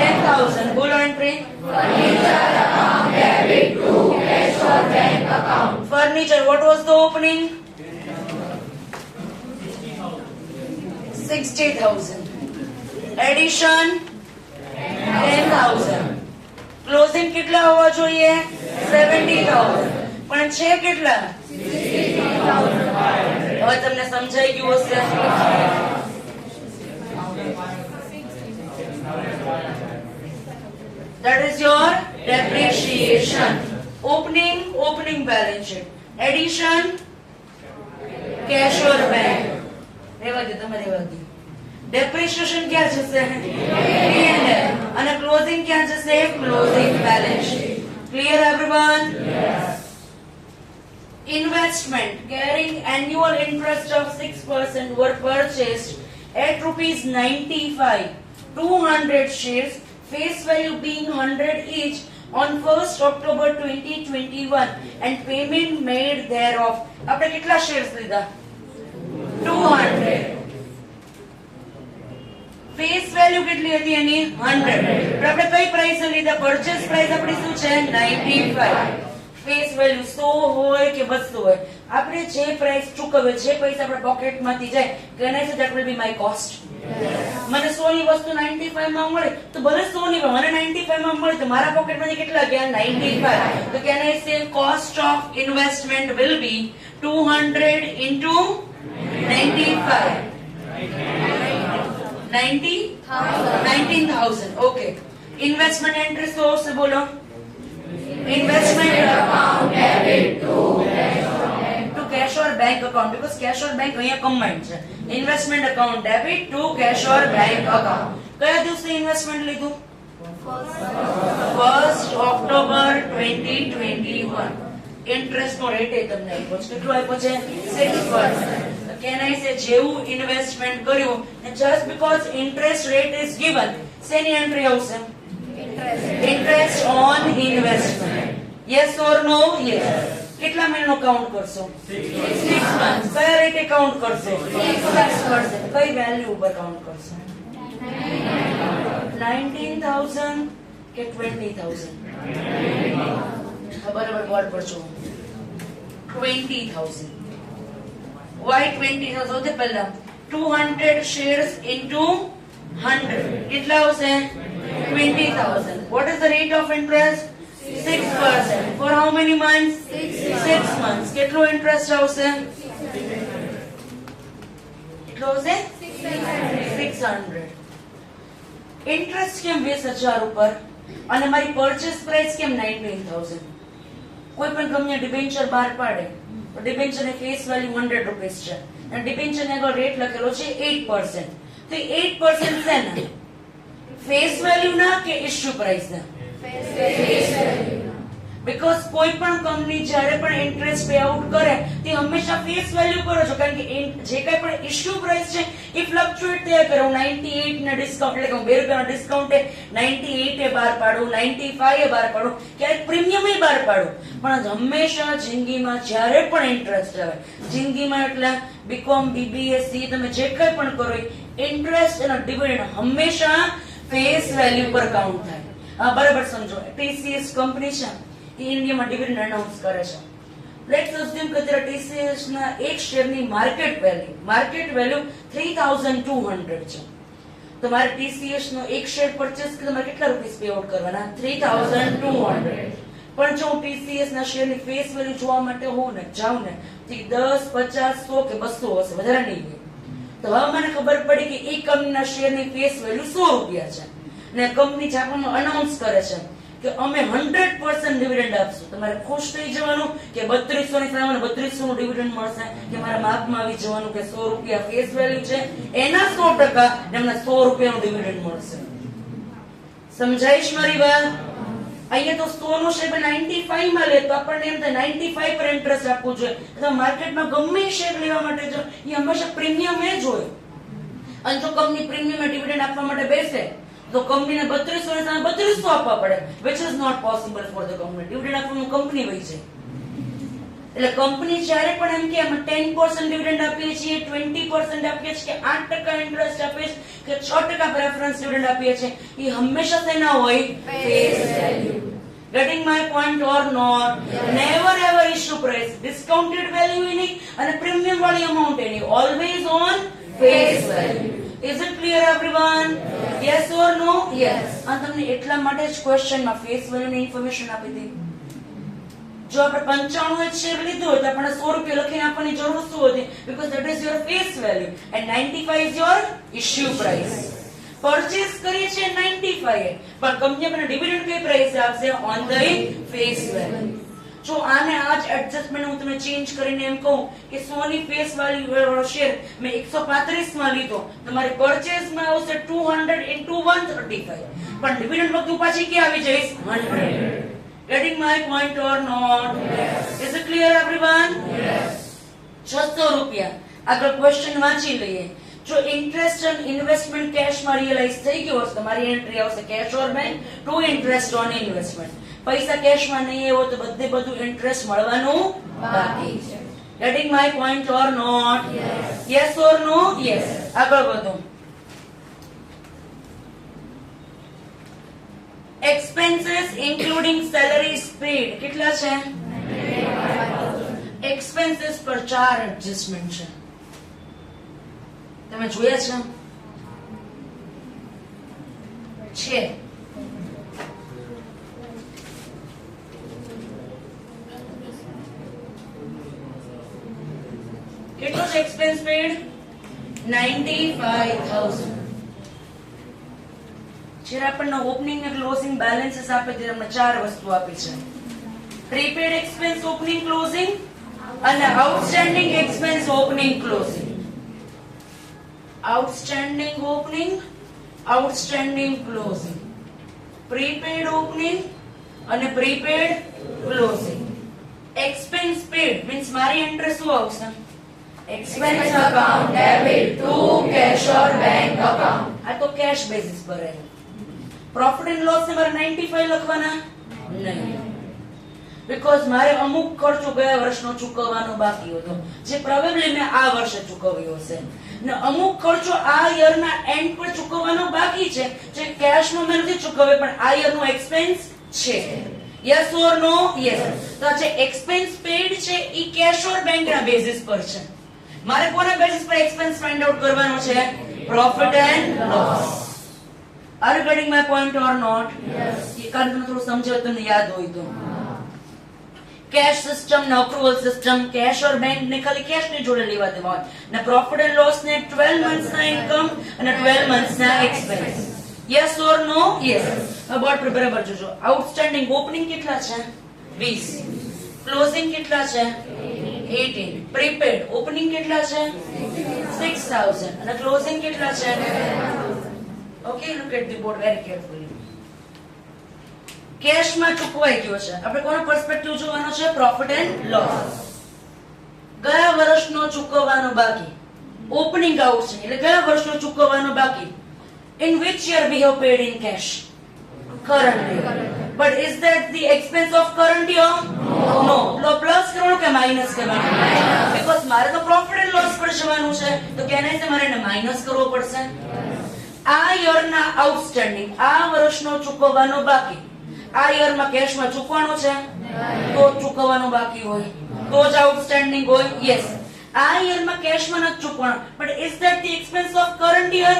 10,000 બોલો entry. Furniture account debit to cash or bank account. Furniture what was the opening 60,000. Addition 10,000. Closing કેટલા હોવા જોઈએ 70,000. પણ છે કેટલા 60,500. હવે તમને સમજાઈ ગયું હશે That is your depreciation. Opening balance sheet. Addition cash or bank. રેવા દે તમે રેવા દે ડેપ્રિસિએશન ક્યાં જશે P&L અને ક્લોઝિંગ ક્યાં જશે closing balance sheet clear everyone yes investment carrying annual interest of 6% were purchased at rupees 95 200 shares face value being 100 each on 1st October 2021 and payment made thereof આપણે કેટલા shares લીધા 200 ફેસ વેલ્યુ કેટલી હતી એની 100 પણ આપણે કઈ પ્રાઇસ લીધા પરચેસ પ્રાઇસ આપણી શું છે 95 ફેસ વેલ્યુ 100 હોય કે 200 હોય આપણે જે પ્રાઇસ ચૂકવે, જે પૈસા આપણા પોકેટમાંથી જાય, can I say that will be my cost? મને 100 ની વસ્તુ 95 માં મળે તો ભલે 100 ની મને 95 માં મળે તો મારા પોકેટમાંથી કેટલા ગયા? 95. તો કેન આઈ સે cost of investment will be 200 into 95. 19,000. Okay. Investment interest source बोलो. Investment account debit to cash or bank account, because cash or bank અહીંયા combined છે. Investment account debit to cash or bank account. કયા દિવસે ઇન્વેસ્ટમેન્ટ લીધું? 1st October 2021. ઇન્ટરેસ્ટ નો રેટ એ તમને આપ્યો છે. કેટલો આપ્યો છે? 6%. કેન આઈ સે જેવું ઇન્વેસ્ટમેન્ટ કર્યું ને just because interest rate is given, શેની એન્ટ્રી આવશે? Interest on investment. Yes or no? Yes. કેટલા મહિનાનો કાઉન્ટ કરશો? 6 months. કયા રેટે કાઉન્ટ કરશો? 6%. કઈ વેલ્યુ ઉપર કાઉન્ટ કરશો? 19,000 કે 20,000? બરાબર બોર્ડ પર જો 20,000. Why 20,000? સૌથી પહેલા 200 shares into 100 કેટલા આવશે? 20,000. What is the rate of interest? 6%. For how many months? 6 months. કેટલો ઇન્ટરેસ્ટ આવશે? કેટલો આવશે? 600. ઇન્ટરેસ્ટ કેમ 20,000 ઉપર અને મારી પરચેસ પ્રાઇસ કેમ 19,000? કોઈ પણ કંપની ડિબેન્ચર બહાર પાડે તો ડિબેન્ચર ની ફેસ વેલ્યુ 100 રૂપીસ છે અને ડિબેન્ચર ને આગળ રેટ લખેલો છે 8%. તો 8% છે ને ફેસ વેલ્યુ ના કે ઇશ્યુ પ્રાઇસ ના? બીકોઝ કોઈ પણ કંપની જ્યારે પણ ઇન્ટરેસ્ટ પે આઉટ કરે તે હંમેશા ફેસ વેલ્યુ કરો છો, કારણ કે જે કઈ પણ ઇશ્યુ પ્રાઇસ છે એ ફ્લક્ચ્યુએટ થયા કરે. હું 98 ના ડિસ્કાઉન્ટ એટલે કે 2 રૂપિયાના ડિસ્કાઉન્ટ 98 એ બહાર પાડું, 95 એ બહાર પાડું, ક્યારેક પ્રીમિયમ એ બહાર પાડું, પણ હંમેશા જિંદગીમાં જ્યારે પણ ઇન્ટરેસ્ટ આવે, જિંદગીમાં એટલે બીકોમ, બીબીએ, સી તમે જે કઈ પણ કરો ઇન્ટરેસ્ટ અને ડિવિડન્ડ હંમેશા ફેસ વેલ્યુ પર કાઉન્ટ થાય. હા બરાબર સમજો. ટીસીએસ કંપની છે એ ઇન્ડિયામાં ડિવિડન્ડ અનાઉન્સ કરે છે. લેટ્સ અઝ્યુમ કે અત્યારે ટીસીએસ ના એક શેરની માર્કેટ વેલ્યુ 3,200 છે. તો મારે ટીસીએસ નો એક શેર પરચેસ કે તમારે કેટલા રૂપિયા પે આઉટ કરવાના? 3,200. પણ જો ટીસીએસ ના શેરની ફેસ વેલ્યુ જોવા માટે હોઉં ને જાઉં ને તો 10, 50, 100 કે 200 હશે, વધારે નહીં હોય. તો હવે મને ખબર પડી કે એ કંપનીના શેરની ફેસ વેલ્યુ 100 રૂપિયા છે ને કંપની જાપાનમાં અનાઉન્સ કરે છે કે અમે 100% ડિવિડન્ડ આપશું. તમારે ખુશ થઈ જવાનું કે 3200 ની સામે 3200 નું ડિવિડન્ડ મળશે, કે મારા માર્કમાં આવી જવાનું કે 100 રૂપિયા ફેસ વેલ્યુ છે એના 100% એમને 100 રૂપિયાનું ડિવિડન્ડ મળશે. સમજાઈશ મારી વાત? અહીંયા તો 100 નો શેર 95 માં લે તો આપણને એમ થાય 95 પર ઇન્ટરેસ્ટ આપવું જોઈએ. તો માર્કેટમાં ગમે શેર લેવા માટે જો એ હંમેશા પ્રીમિયમ એ જ હોય. અને જો કંપની પ્રીમિયમ ડિવિડન્ડ આપવા માટે બેસે તો કંપનીને 3200 ની સામે 3200 આપવા પડે, which is not possible for the company. Dividend આપવાનું કંપની વહી છે. એટલે કંપની જ્યારે પણ એમ કે અમે 10% ડિવિડન્ડ આપીએ છીએ, 20% આપીએ છીએ, કે 8% ઇન્ટરેસ્ટ આપીએ છીએ, કે 6% પ્રેફરન્સ ડિવિડન્ડ આપીએ છીએ, એ હંમેશા તેના હોય face value. Getting my point or not? Never ever issue price discounted value નહીં અને પ્રીમિયમ વાળી amount any, always on face value. Is it clear everyone? Yes or no? Yes. આ તમને એટલા માટે જ ક્વેશ્ચનમાં ફેસ વેલ્યુ ની ઇન્ફોર્મેશન આપી હતી. જો આપણે 95 શેર લીધો હોય તો આપણે 100 રૂપિયા લખીને આપવાની જરૂર શું હતી? Because that is your face value and 95 is your issue price. Purchase કરીએ છીએ 95 પણ કંપની આપણને ડિવિડન્ડ કઈ પ્રાઇસ આપશે? On the face value. જો આને આજ એડજસ્ટમેન્ટ હું તમને ચેન્જ કરીને એમ કહું કે 100 ની ફેસ વેલ્યુ શેર મેં 135 માં લીધો, તમારી પરચેસ માં આવશે 200 into 135, પણ ડિવિડન્ડ વખતે પાછી ક્યાં આવી જઈશ? 100. Getting my point or not? Yes. Is it clear everyone? Yes. 600 રૂપિયા. આગળ ક્વેશ્ચન વાંચી લઈએ. જો ઇન્ટરેસ્ટ ઓન ઇન્વેસ્ટમેન્ટ કેશ માં રિયલાઇઝ થઈ ગયો હશે તમારી એન્ટ્રી આવશે cash or bank to interest on investment. પૈસા કેશ માં નહીં આવ્યો તો બધું ઇન્ટરેસ્ટ મળવાનું બાકી છે. Getting my point or not? Yes. Yes or no? Yes. આગળ વધો. expenses including salaries paid કેટલા છે? 1 એક્સપેન્સીસ પર 4 એડજસ્ટમેન્ટ છે. તમે જોયા છે? કેટલો છે એક્સપેન્સ પેડ? 95,000. જ્યારે આપણને ઓપનિંગ અને ક્લોઝિંગ બેલેન્સીસ આપે ત્યારે આપણે 4 વસ્તુ આપી છે. પ્રીપેડ એક્સપેન્સ ઓપનિંગ ક્લોઝિંગ અને outstanding expense opening closing. Outstanding opening, outstanding closing. Prepaid opening અને prepaid closing. Expense paid means મારી એન્ટ્રી શું આવશે? Expense account debit to cash or bank account. આ તો કેશ બેસિસ પર હે. પ્રોફિટ એન્ડ લોસ ને મારે 95 લખવાના નહીં, બીકોઝ મારે અમુક ખર્ચો ગયા વર્ષનો ચૂકવવાનો બાકી હતો જે પ્રોબેબલી મેં આ વર્ષે ચૂકવ્યો હશે, ને અમુક ખર્ચો આ યરના એન્ડ પર ચૂકવવાનો બાકી છે જે કેશમાં મેં નથી ચૂકવ્યો પણ આ યરનો એક્સપેન્સ છે. Yes or no? યસ. તો આ જે એક્સપેન્સ પેડ છે ઈ કેશ ઓર બેંક ના બેસિસ પર છે. મારે કોના બેસિસ પર એક્સપેન્સ ફાઇન્ડ આઉટ કરવાનો છે? Profit and loss. Are you getting my point or not? Yes. એ કારણ તમે થોડું સમજો તમને યાદ હોય તો. કેશ સિસ્ટમ ને અક્રુઅલ સિસ્ટમ, કેશ ઓર બેંક ને ખાલી કેશ ની જોડે લેવા દેવા હોય, ને પ્રોફિટ એન્ડ લોસ ને 12 મંથ્સ ના ઇન્કમ અને 12 મંથ્સ ના expense. Yes or no? Yes. હવે બોર્ડ પર બરાબર જોજો. આઉટસ્ટેન્ડિંગ ઓપનિંગ કેટલા છે? 20. ક્લોઝિંગ કેટલા છે? 18. પ્રીપેડ ઓપનિંગ કેટલા છે? 6,000 અને ક્લોઝિંગ કેટલા છે? Okay, look at the board very carefully. Cash માં ચૂકવાઈ ગયો છે. આપણે કોનો પર્સપેક્ટિવ જોવાનો છે? Profit and loss. ગયા વર્ષનો ચૂકવવાનો બાકી. ઓપનિંગ આઉટ છે એટલે ગયા વર્ષનો ચૂકવવાનો બાકી. In which year we have paid in cash? Current year. But is that the expense of current year? No. Plus કરવાનું કે minus કરવાનું? Because મારે તો profit and loss પર જવાનું છે તો કેને છે મારે એને minus કરવો પડશે. આ યરના આઉટસ્ટેન્ડિંગ, આ વર્ષનો ચૂકવવાનો બાકી. આ યરમાં કેશમાં ચૂકવાનો છે તો ચૂકવવાનો બાકી હોય તો જ આઉટસ્ટેન્ડિંગ હોય. યસ. આ યરમાં કેશમાં નથી ચૂકવાનો, but is that the expense of current year?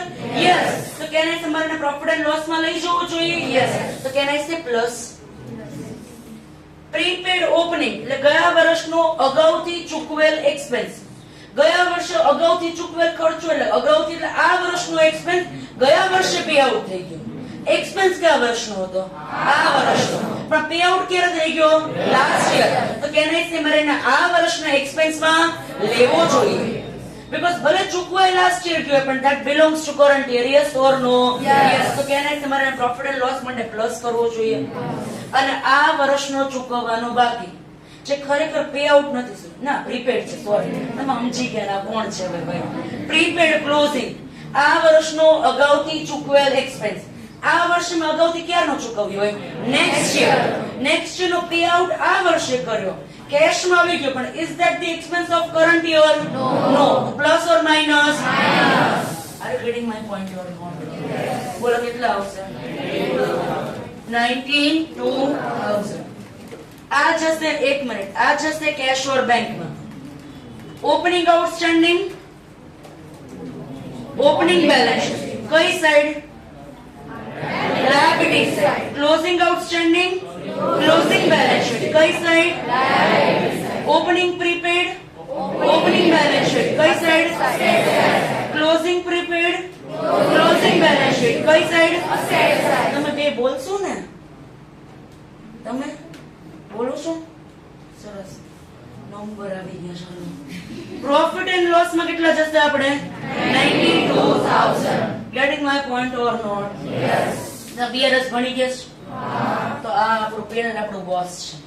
Yes. તો કેન આઈ સે મારે પ્રોફિટ એન્ડ લોસ માં લઈ જવું જોઈએ? યસ. તો કેન આઈ સે પ્લસ. પ્રીપેડ ઓપનિંગ એટલે ગયા વર્ષનો અગાઉથી ચૂકવેલ એક્સપેન્સ. ગયા વર્ષે અગાઉથી ચૂકવેલ ખર્ચો એટલે અગાઉથી એટલે આ વર્ષનો એક્સપેન્સ ગયા વર્ષે પે આઉટ થઈ ગયો. એક્સપેન્સ કયા વર્ષનો હતો? આ વર્ષનો. પણ પે આઉટ ક્યારે થઈ ગયો? Last year. તો કેન આઈ સે મારે આ વર્ષના એક્સપેન્સમાં લેવો જોઈએ. Because ભલે ચૂકવાય લાસ્ટ યર ગયો પણ that belongs to current year. Yes or no? Yes. તો કેન આઈ સે મારે પ્રોફિટ એન્ડ લોસ માટે પ્લસ કરવો જોઈએ. અને આ વર્ષનો ચૂકવવાનો બાકી જે ખરેખર પે આઉટ નથી, ના પ્રીપેડ છે, સોરી તમે સમજી ગયા કોણ છે હવે ભાઈ. પ્રીપેડ ક્લોઝિંગ આ વર્ષનો અગાઉથી ચૂકવેલ એક્સપેન્સ. આ વર્ષે મેં અગાઉથી ક્યારનો ચૂકવ્યો હોય? Next year. નેક્સ્ટ યર નો પે આઉટ આ વર્ષે કર્યો, કેશમાં આવી ગયો, પણ is that the expense of current year? No. Plus or minus? Are you getting my point or not? બોલો કેટલા આવશે? 92,000. આ જશે, એક મિનિટ, આ જશે કેશ ઓર બેંકમાં. ઓપનિંગ આઉટસ્ટેન્ડિંગ, ઓપનિંગ બેલેન્સ કઈ side? Liability side. Closing outstanding, closing balance sheet કઈ side? Opening prepaid, opening balance sheet કઈ side? Closing prepaid, closing balance sheet કઈ સાઈડ? તમે બે બોલશો ને? તમે બોલો છો? સરસ, નંબર આવી ગયા. ચાલો, પ્રોફિટ એન્ડ લોસ માં કેટલા જશે આપણે? 92,000. Getting my point or not? Yes. The BRS ભણી ગયા તો આ આપણું પેન આપણું બોસ છે.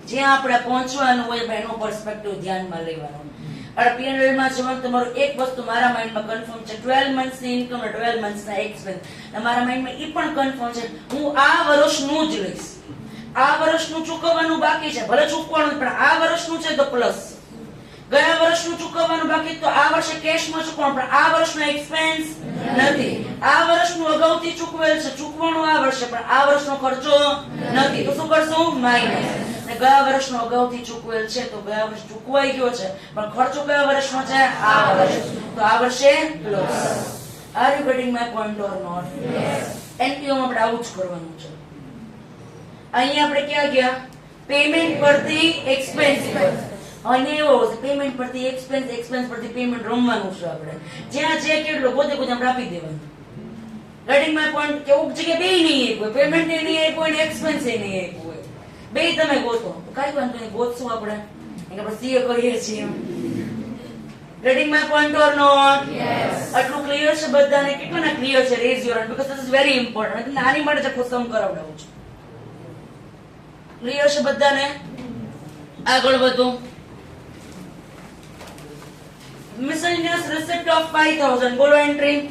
જ્યાં આપણે પહોંચવાનું હોય એનો પર્સપેક્ટિવ ધ્યાનમાં લેવાનો. અને પીએનએલ માં જવાનું તમારું એક વસ્તુ મારા માઇન્ડમાં કન્ફર્મ છે, 12 મંથ્સ ની ઇન્કમ અને 12 મંથ્સ ના એક્સપેન્સ. મારા માઇન્ડમાં એ પણ કન્ફર્મ છે હું આ વર્ષનું જ લઈશ. આ વર્ષનું ચૂકવવાનું બાકી છે, ભલે ચૂકવાનું પણ આ વર્ષનું છે તો પ્લસ. ગયા વર્ષનું ચૂકવવાનું બાકી તો આ વર્ષે કેશમાં ચૂકવવાનું, પણ આ વર્ષનો એક્સપેન્સ નથી. આ વર્ષનું અગાઉથી ચૂકવેલ છે, ચૂકવવાનું આ વર્ષે, પણ આ વર્ષનો ખર્ચો નથી. તો શું કરશું? માઇનસ. અને ગયા વર્ષનો અગાઉથી ચૂકવેલ છે તો ગયા વર્ષ ચૂકવાઈ ગયો છે પણ ખર્ચો કયા વર્ષનો છે આ વર્ષ તો આ વર્ષે loss are you getting my point or not NPO માં આપણે આવું જ કરવાનું છે અહીંયા આપણે ક્યાં ગયા પેમેન્ટ પરથી એક્સપેન્સ પર અને એવો પેમેન્ટ પરથી એક્સપેન્સ એક્સપેન્સ પરથી પેમેન્ટ રમવાનું છે આપણે જ્યાં જે કેટલો પોતે પોતે આપણે આપી દેવાનું ગેટિંગ માય પોઈન્ટ કેવું જગ્યાએ બે નહીં આપ્યું પેમેન્ટ એ નહીં આપ્યું અને એક્સપેન્સ એ નહીં આપ્યું બે તમે ગોતો કઈ વાંધો નહીં ગોતશું આપણે આપણે સીએ કરીએ છીએ getting my point or not આટલું ક્લિયર છે બધાને કેટલાને ક્લિયર છે raise your hand because this is very important અને આની માટે જ સમ કરાવડાવું છું ક્લિયર છે બધાને આગળ વધો miscellaneous receipt of 5000 બોલો entry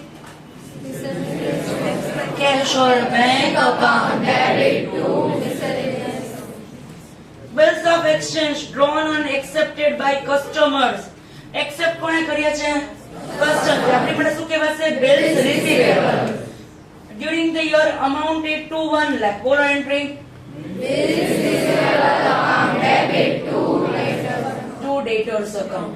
cash or bank account debit to miscellaneous. bills of exchange drawn and accepted by customers accept કોણે કર્યા છે કસ્ટમર આપણી માટે શું કહેવાશે bills receivable during the year amounted to 1 lakh બોલો entry Bills receivable account debit to debtors account.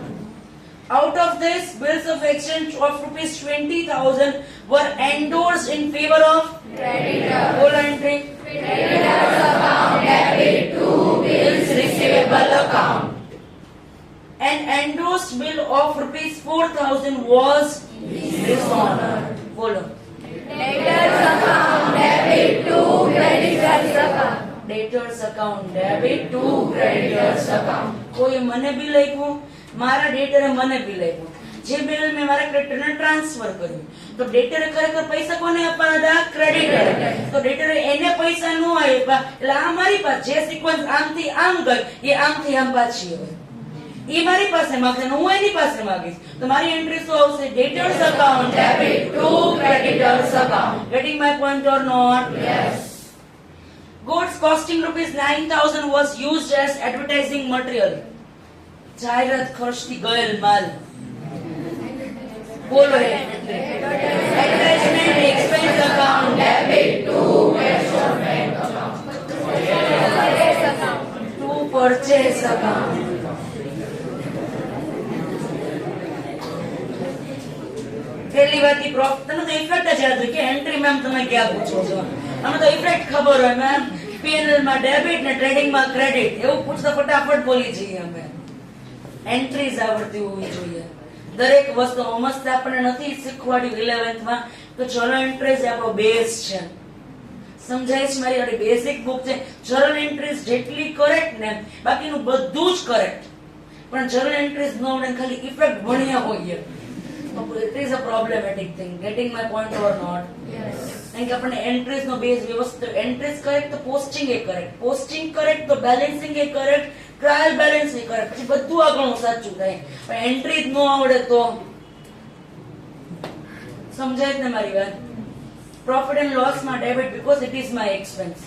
Out of this, bills of exchange of rupees 20,000 were endorsed in favor of creditor. Whole entry. Creditors account debit to bills receivable account. An endorsed bill of rupees 4,000 was dishonored. Follow. Debtors account debit to creditors account. Debtors account debit to creditors account. કોઈ મને બિલ આપ્યું મારા ડેટરે મને બિલ આપ્યું જે બિલ મેં મારા ક્રેડિટરને ટ્રાન્સફર કર્યું તો ડેટરે ખરેખર પૈસા કોને આપવાના હતા ક્રેડિટર તો ડેટરે એને પૈસા ન આપ્યા એટલે આ મારી પાસે જે સિક્વન્સ આમથી આમ ગઈ એ આમથી આમ પાછી હવે એ મારી પાસે માંગશે અને હું એની પાસે માંગીશ તો મારી એન્ટ્રી શું આવશે debtors account debit to creditors account getting my point or not Yes. goods costing rupees 9,000 was used as advertising material જાહેરાત ખર્ચથી ગયેલ માલ બોલો advertisement expense account Debit to cash or bank account. To purchase account પહેલી વાત ઈ પ્રોફિટ તમે તો ઇફેક્ટ જ યાદ હોય કે એન્ટ્રી મેમ તમે ક્યાં પૂછો છો અમે તો ઇફેક્ટ ખબર હોય મેમ પીએનએલ માં ડેબિટ ને ટ્રેડિંગ માં ક્રેડિટ એવું પૂછતા ફટાફટ બોલી જઈએ અમે એન્ટ્રીઝ આવડતી હોવી જોઈએ દરેક વસ્તુ મસ્ત આપણને નથી શીખવાડ્યું 11th માં તો જર્નલ એન્ટ્રીઝ આપણો બેઝ છે સમજાય છે મારી આ બેઝિક બુક છે જર્નલ એન્ટ્રીઝ જેટલી કરેક્ટ ને બાકીનું બધું જ કરેક્ટ પણ જર્નલ એન્ટ્રીઝ નો આવડે ખાલી ઇફેક્ટ ભણ્યા હોઈએ it is a problematic thing getting my point or not Yes. કારણ કે આપણને એન્ટ્રીઝ નો બેઝ વ્યવસ્થિત એન્ટ્રીઝ કરેક્ટ તો પોસ્ટિંગ એ કરેક્ટ પોસ્ટિંગ કરેક્ટ તો બેલેન્સિંગ એ કરેક્ટ ટ્રાયલ બેલેન્સ એ કરેક્ટ પછી બધું આગળનું સાચું થાય પણ એન્ટ્રી જ ન આવડે તો સમજાય ને મારી વાત પ્રોફિટ એન્ડ લોસ માં debit because it is my expense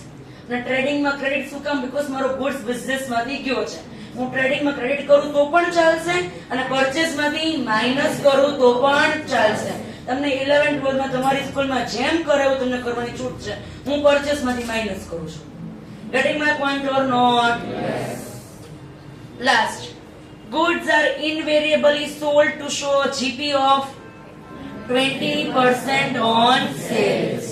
અને ટ્રેડિંગ માં ક્રેડિટ શું કામ બીકોઝ મારો ગુડ્સ બિઝનેસ માંથી ગયો છે હું ટ્રેડિંગ માં ક્રેડિટ કરું તો પણ ચાલશે અને પરચેસ માંથી માઇનસ કરું તો પણ ચાલશે તમને 11th બોર્ડ માં તમારી સ્કૂલમાં જેમ કરાવ્યું તમને કરવાની છૂટ છે હું પરચેસ માંથી માઇનસ કરું છું getting my point or not last goods are invariably sold to show a GP of 20% on sales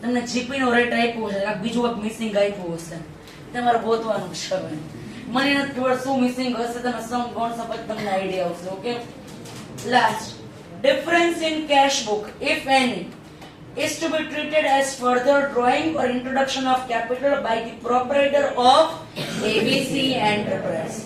તમને જીપી નો રેટ આપ્યો છે આ બીજું એક મિસિંગ આપ્યું હશે તમારે ગોતવાનું છે મને નથી ખબર શું મિસિંગ હશે તમે સમ ગણ સપત તમને આઈડિયા આવશે okay last difference in cash book if any is to be treated as further drawing or introduction of capital by the proprietor of ABC Enterprise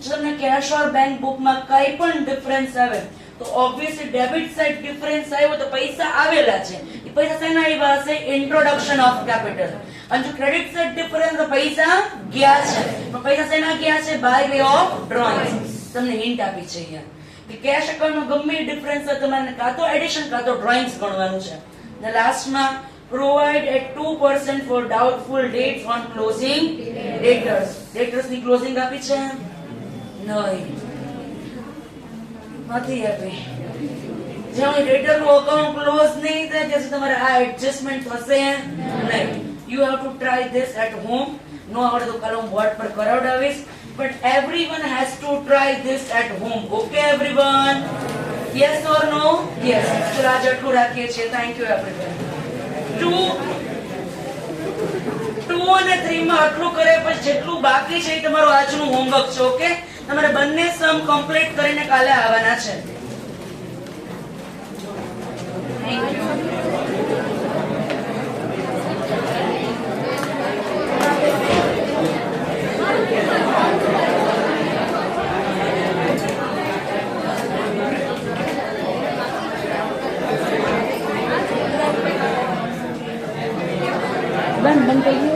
જો તમને cash or bank book માં કઈ પણ ડિફરન્સ આવે તો ઓબ્વિયસલી ડેબિટ સાઇડ ડિફરન્સ આવ્યો તો પૈસા આવેલા છે એ પૈસા શેના આવ્યા હશે ઇન્ટ્રોડક્શન ઓફ કેપિટલ અને જો ક્રેડિટ સાઇડ ડિફરન્સ તો પૈસા ગયા છે પણ પૈસા શેના ગયા છે બાય વે ઓફ ડ્રોઈંગ તમને હિન્ટ આપી છે અહીંયા કે કેશ એકાઉન્ટમાં ગમે ડિફરન્સ હોય તમારે કાં તો એડિશન કાં તો ડ્રોઈંગ્સ ગણવાનું છે અને લાસ્ટમાં provide at 2% for doubtful dates on closing debtors ની ક્લોઝિંગ આપી છે નહીં નથી આપી જ્યાં ડેટર નું અકાઉન્ટ ક્લોઝ નહીં થાય ત્યાં તમારે આ એડજસ્ટમેન્ટ થશે નહીં you have to try this at home નો આવડે તો કાલે હું બોર્ડ પર કરાવડાવીશ. But everyone has to try this at home. Okay, everyone? Yes or no? Yes. ચલો આજે આટલું રાખીએ છીએ. Thank you, everyone. 2 અને 3 માં આટલું કરે પછી જેટલું બાકી છે એ તમારું આજનું હોમવર્ક છે. ઓકે, તમારે બંને સમ કમ્પ્લીટ કરીને કાલે આવવાના છે. Thank you. બંધ કરી